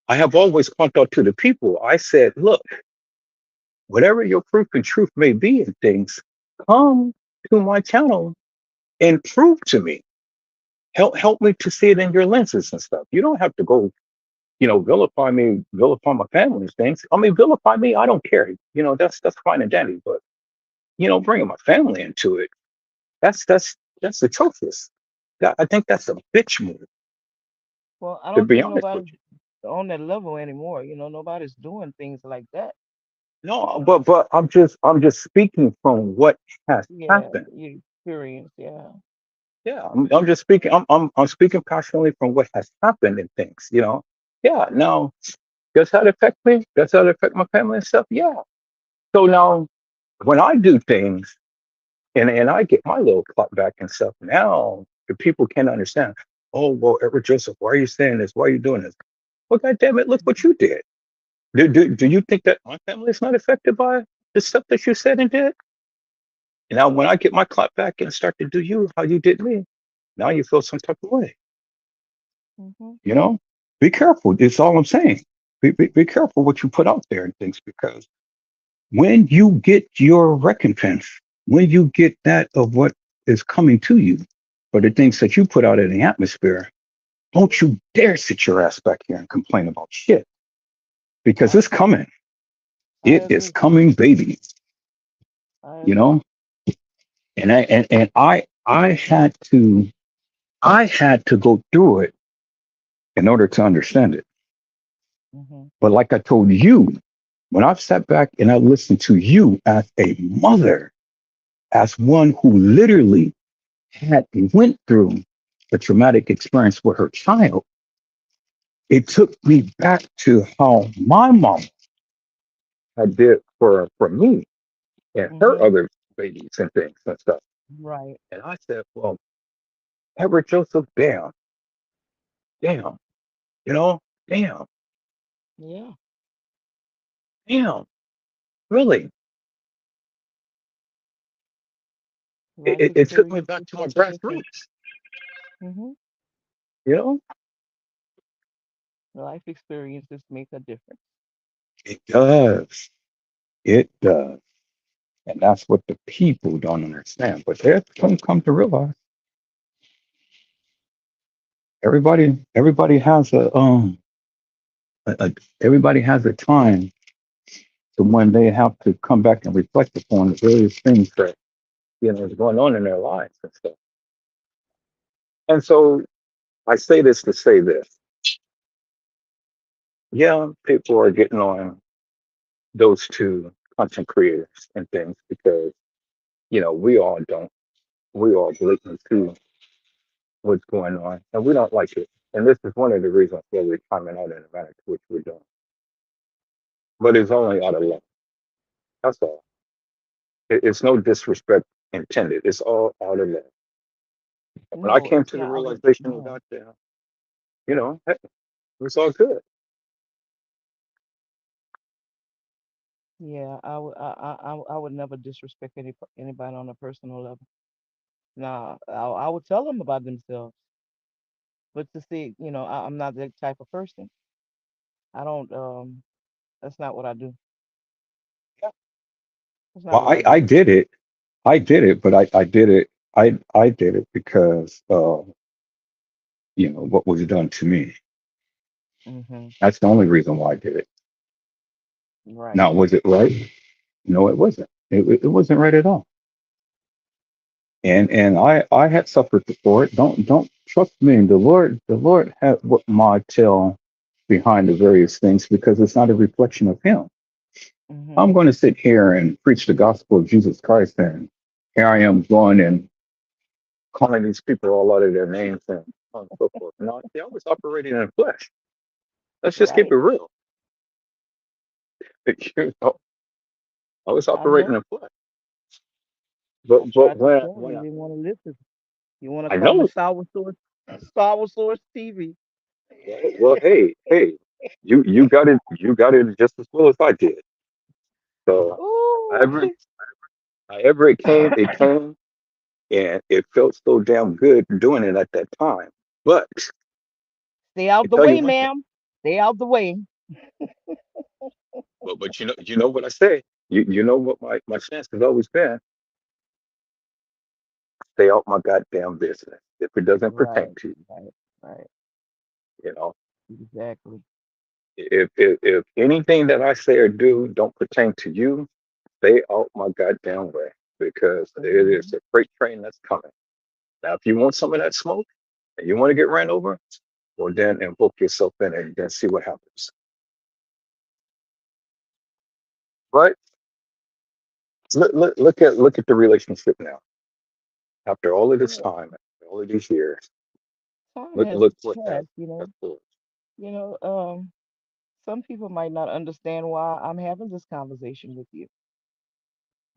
I have always called out to the people. I said, look, whatever your proof and truth may be in things, come to my channel and prove to me. Help me to see it in your lenses and stuff. You don't have to go, vilify me, vilify my family's things. I mean, vilify me, I don't care. That's fine and dandy. But bringing my family into it, that's atrocious. I think that's a bitch move,
Well, I
to
don't
be
think
honest with
nobody's on that level anymore. Nobody's doing things like that.
No, but I'm just speaking from what has
Yeah,
happened.
you experience. Yeah.
Yeah, I'm just speaking. I'm speaking passionately from what has happened in things. Yeah. Now, does that affect me? Does that affect my family and stuff? Yeah. So now, when I do things and I get my little cut back and stuff, now the people can understand. Oh well, Edward Joseph, why are you saying this? Why are you doing this? Well, God damn it, look what you did. Do you think that my family is not affected by the stuff that you said and did? Now, when I get my clap back and start to do you how you did me, now you feel some type of way.
Mm-hmm.
You know, be careful. It's all I'm saying. Be careful what you put out there and things because when you get your recompense, when you get that of what is coming to you for the things that you put out in the atmosphere, don't you dare sit your ass back here and complain about shit because
I
it's
agree.
coming.
I
It is
agree.
coming, baby.
I
You
agree.
know, and I had to go through it in order to understand it.
Mm-hmm.
But like I told you, when I've sat back and I listened to you as a mother, as one who literally had went through a traumatic experience with her child, it took me back to how my mom had did for me and her
Mm-hmm.
other babies and things and stuff.
Right.
And I said, well, Edward Joseph, damn, you know, damn,
Yeah.
damn, really. It,
Life
it, it took me back
experiences
to my
make a difference.
grassroots,
Mm-hmm.
you know?
Life experiences make a difference.
It does. It does. And that's what the people don't understand. But they're going to come to realize everybody has a everybody has a time to when they have to come back and reflect upon the various things that is going on in their lives and stuff. And so I say this to say this. Yeah, people are getting on those two content creators and things because we all blatantly see what's going on and we don't like it. And this is one of the reasons why we're coming out in the manner to which we're doing. But it's only out of love. That's all. It's no disrespect intended. It's all out of love. When I
No,
came
it's
to the
not out of.
realization of
No.
that, hey, it's all good.
Yeah, I would never disrespect anybody on a personal level. Nah, I would tell them about themselves, but to see, I'm not that type of person. I don't. That's not what I do.
Yeah.
That's not
Well,
what I
I
do.
did it. I did it, but I did it. I did it because what was done to me.
Hmm.
That's the only reason why I did it.
Right.
Now, was it right? No, it wasn't. It wasn't right at all. And I had suffered for it. Don't trust me. The Lord had what my tail behind the various things because it's not a reflection of him. I'm
Mhm.
going to sit here and preach the gospel of Jesus Christ, and here I am going and calling these people all out of their names and so on and so forth. No, see, I was operating in the flesh. Let's just keep
Right.
it real. You know, I was
I
operating
know.
in the flesh.
I
But
tried to tell you,
when
you didn't want to listen. You want to
I
call me
know,
Sour Source TV.
well, hey, you got it just as well as I did. So
Ooh.
however, however it came, and it felt so damn good doing it at that time. But
Stay
I
out the
tell you
way,
one thing.
ma'am. Stay out the way.
But you know what I say. You know what my stance has always been. Stay out my goddamn business if it doesn't pertain
Right.
to you.
Right. Right.
You know,
Exactly.
if anything that I say or do don't pertain to you, stay out my goddamn way because it is
Mhm.
a freight train that's coming. Now, if you want some of that smoke and you want to get ran over, well, then invoke yourself in and then see what happens. But look at the relationship now. After all of this
Yeah.
time, after all of these years,
Time has
look what has
passed.
occurred.
You know. Some people might not understand why I'm having this conversation with you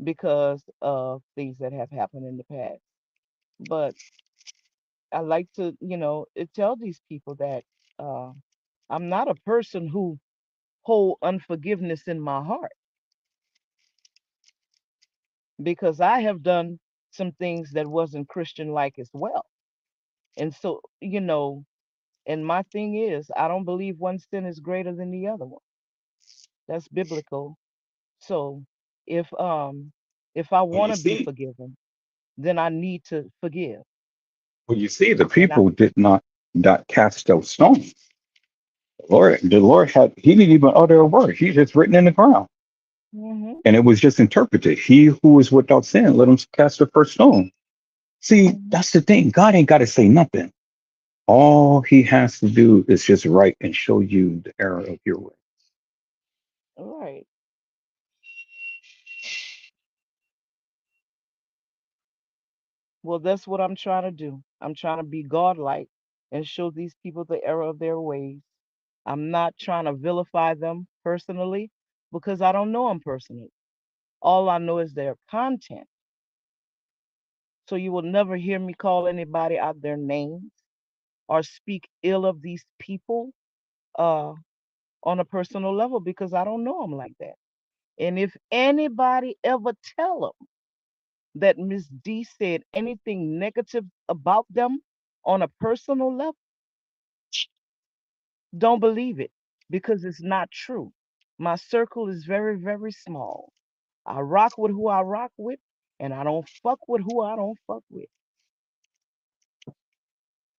because of things that have happened in the past. But I like to, tell these people that uh, I'm not a person who hold unforgiveness in my heart because I have done some things that wasn't Christian like as well. And so, and my thing is, I don't believe one sin is greater than the other one. That's biblical. So if I
Well,
want to be forgiven, then I need to forgive.
you see, the
And I
people did not cast those stones. The Lord had He didn't even utter a word. He just written in the ground,
hmm
and it was just interpreted. He who is without sin, let him cast the first stone. See,
hmm
that's the thing. God ain't got to say nothing. All He has to do is just write and show you the error of your way.
right. Well, that's what I'm trying to do. I'm trying to be godlike and show these people the error of their ways. I'm not trying to vilify them personally because I don't know them personally. All I know is their content. So you will never hear me call anybody out their names or speak ill of these people uh, on a personal level because I don't know them like that. And if anybody ever tell them that Miss D said anything negative about them on a personal level, don't believe it because it's not true. My circle is very, very small. I rock with who I rock with, and I don't fuck with who I don't fuck with.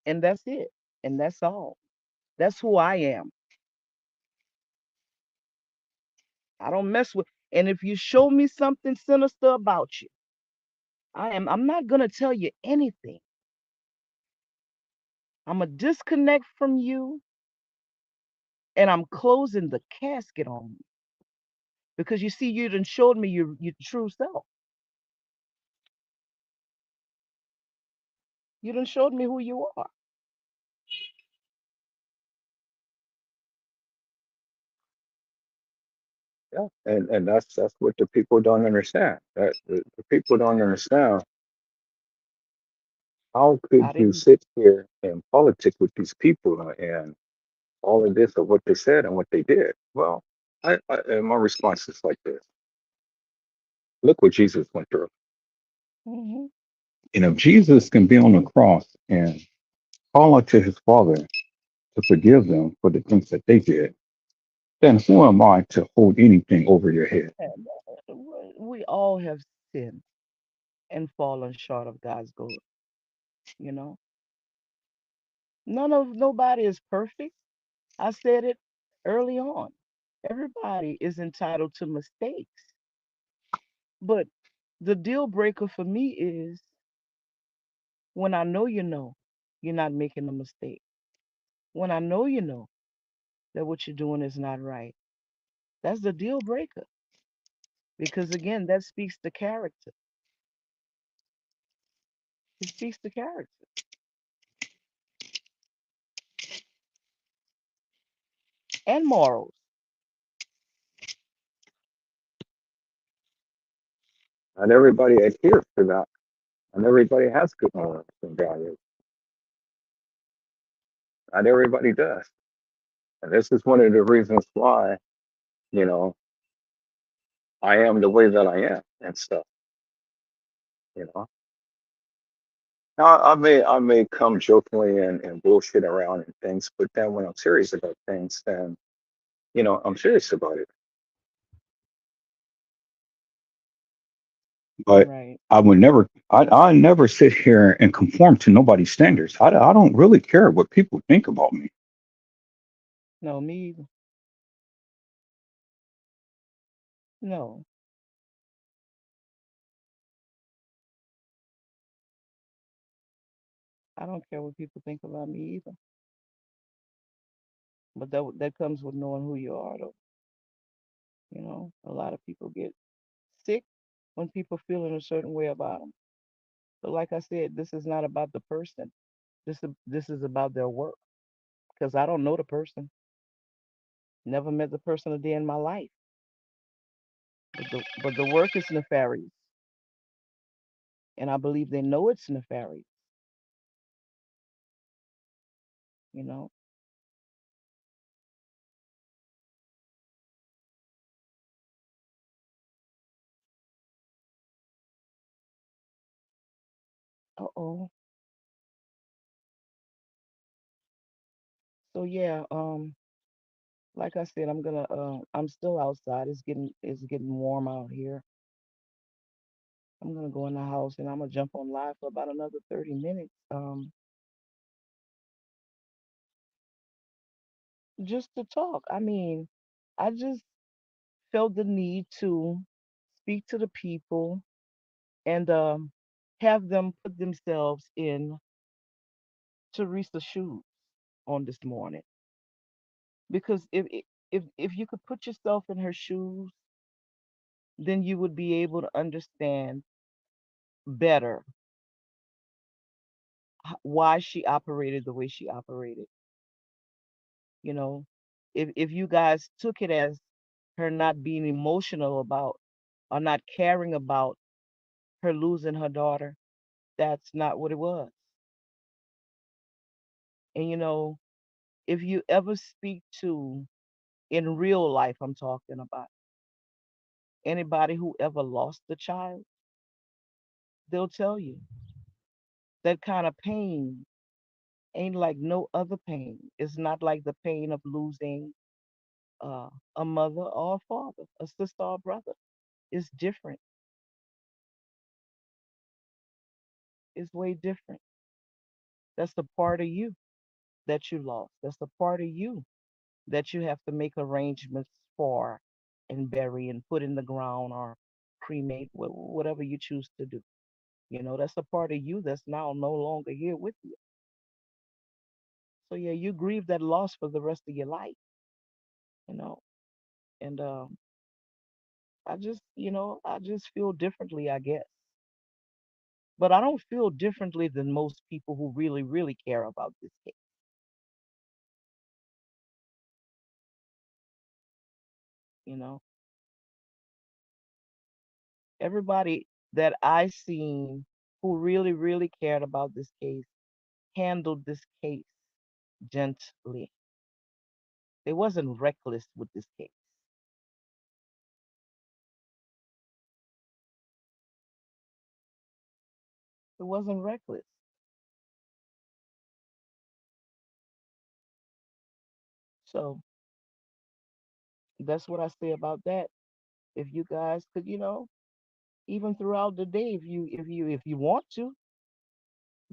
And that's it. And that's all. That's who I am. I don't mess with. And if you show me something sinister about you, I'm not gonna tell you anything. I'm gonna disconnect from you and I'm closing the casket on you. Because you see, you done showed me your true self. You done showed me who you are.
Yeah, and that's what the people don't understand. That the people don't understand. How
I
could you
didn't.
sit here and politic with these people and all of this of what they said and what they did? Well, and my response is like this: look what Jesus went through.
hmm
And if Jesus can be on the cross and call out to his Father to forgive them for the things that they did, then who am I to hold anything over your head?
We all have sinned and fallen short of God's glory. You know, nobody is perfect. I said it early on. Everybody is entitled to mistakes, but the deal breaker for me is when I know you're not making a mistake. When I know that what you're doing is not right. That's the deal breaker because again, that speaks to character. It speaks to character and morals.
Not everybody adheres to that. Not everybody has good morals and values. Not everybody does. And this is one of the reasons why, you know, I am the way that I am and stuff, you know. Now I may come jokingly and bullshit around and things, but then when I'm serious about things, then I'm serious about it. But
Right.
I never sit here and conform to nobody's standards. I don't really care what people think about me.
No, me either. No, I don't care what people think about me either. But that comes with knowing who you are, though. A lot of people get sick when people feel in a certain way about them. But like I said, this is not about the person. This is about their work. Because I don't know the person. Never met the person a day in my life. But the work is nefarious, and I believe they know it's nefarious. You know. Uh oh. So yeah. Like I said, I'm still outside. It's getting warm out here. I'm gonna go in the house and I'm gonna jump on live for about another 30 minutes. Just to talk. I mean, I just felt the need to speak to the people and have them put themselves in Teresa's shoes on this morning. Because if you could put yourself in her shoes, then you would be able to understand better why she operated the way she operated. You know, if you guys took it as her not being emotional about or not caring about her losing her daughter, that's not what it was. And if you ever speak to, in real life, I'm talking about anybody who ever lost a child, they'll tell you that kind of pain ain't like no other pain. It's not like the pain of losing uh, a mother or a father, a sister or a brother. It's different. It's way different. That's the part of you that you lost. That's the part of you that you have to make arrangements for and bury and put in the ground or cremate, whatever you choose to do. That's a part of you that's now no longer here with you. So yeah, you grieve that loss for the rest of your life, you know. And I just feel differently, I guess. But I don't feel differently than most people who really, really care about this case. You know, everybody that I seen who really, really cared about this case handled this case gently. They wasn't reckless with this case. It wasn't reckless. So that's what I say about that. If you guys could, even throughout the day, if you want to,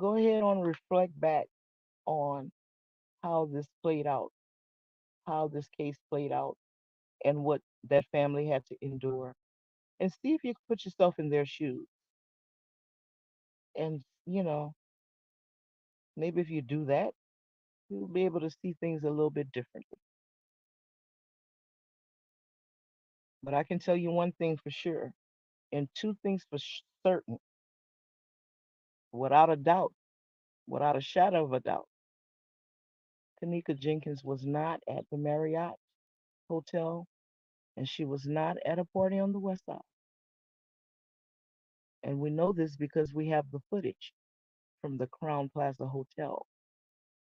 go ahead and reflect back on how this played out, how this case played out, and what that family had to endure, and see if you could put yourself in their shoes. And maybe if you do that, you'll be able to see things a little bit differently. But I can tell you one thing for sure, and two things for certain, without a doubt, without a shadow of a doubt. Kanika Jenkins was not at the Marriott Hotel, and she was not at a party on the West Side. And we know this because we have the footage from the Crown Plaza Hotel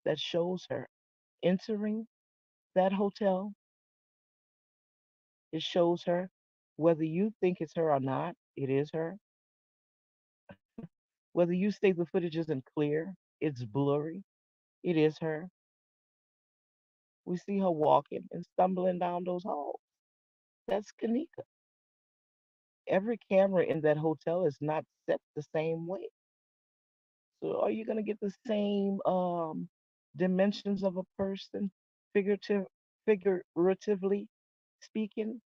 that shows her entering that hotel. It shows her, whether you think it's her or not, it is her. Whether you say the footage isn't clear, it's blurry, it is her. We see her walking and stumbling down those halls. That's Kanika. Every camera in that hotel is not set the same way. So are you going to get the same dimensions of a person, figurative, figuratively speaking,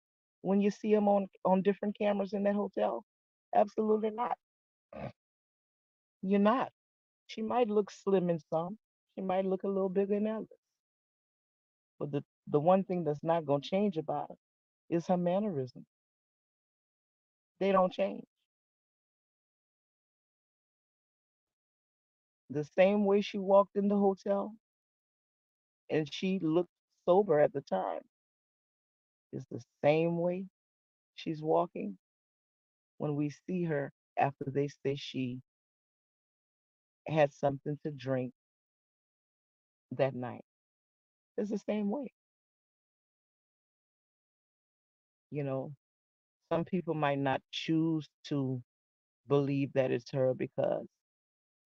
when you see them on different cameras in that hotel? Absolutely not. You're not. She might look slim in some. She might look a little bigger in others. But the one thing that's not going to change about her is her mannerism. They don't change. The same way she walked in the hotel and she looked sober at the time is the same way she's walking when we see her after they say she had something to drink that night. It's the same way. You know, some people might not choose to believe that it's her because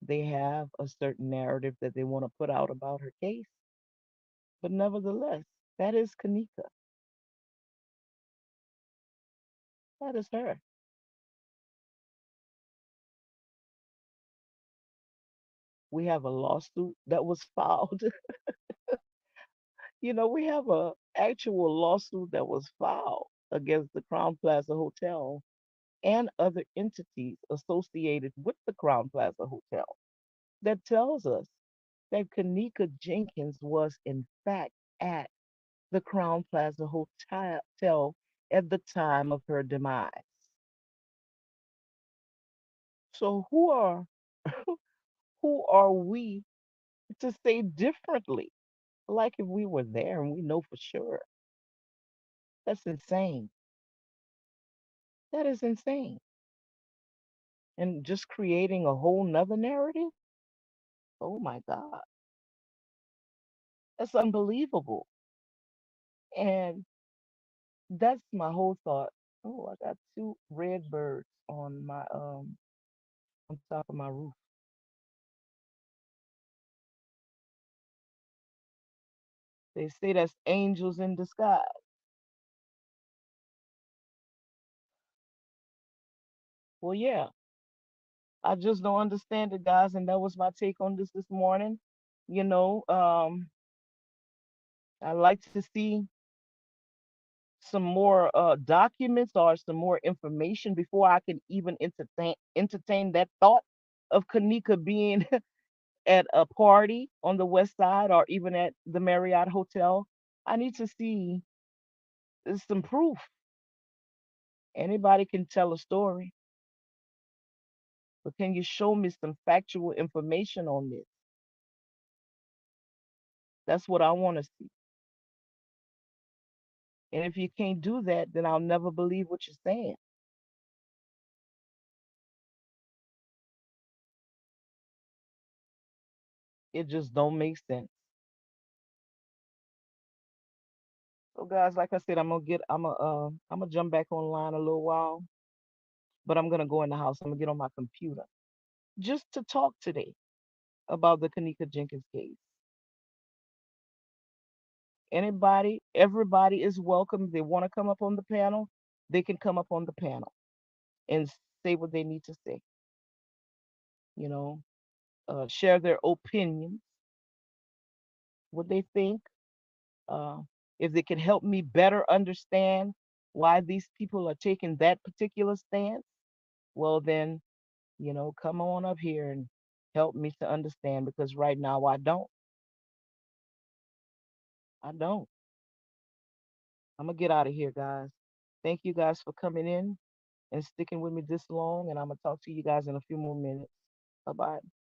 they have a certain narrative that they want to put out about her case. But nevertheless, that is Kanika. That is her. We have a lawsuit that was filed. We have a actual lawsuit that was filed against the Crown Plaza Hotel and other entities associated with the Crown Plaza Hotel that tells us that Kanika Jenkins was in fact at the Crown Plaza Hotel at the time of her demise. So who are we to say differently? Like if we were there and we know for sure. That's insane. That is insane. And just creating a whole nother narrative? Oh my God. That's unbelievable. And that's my whole thought. Oh, I got two red birds on top of my roof. They say that's angels in disguise. Well, yeah, I just don't understand it, guys, and that was my take on this morning. You know, I like to see some more documents or some more information before I can even entertain that thought of Kanika being at a party on the West Side or even at the Marriott Hotel. I need to see some proof. Anybody can tell a story, but can you show me some factual information on this? That's what I want to see. And if you can't do that, then I'll never believe what you're saying. It just don't make sense. So guys, like I said, I'm gonna jump back online a little while, but I'm gonna go in the house. I'm gonna get on my computer just to talk today about the Kanika Jenkins case. Anybody, everybody is welcome. If they want to come up on the panel, they can come up on the panel and say what they need to say. You know, share their opinions, what they think. Uh, if they can help me better understand why these people are taking that particular stance, well, then, come on up here and help me to understand because right now I don't. I don't. I'm going to get out of here, guys. Thank you guys for coming in and sticking with me this long. And I'm going to talk to you guys in a few more minutes. Bye bye.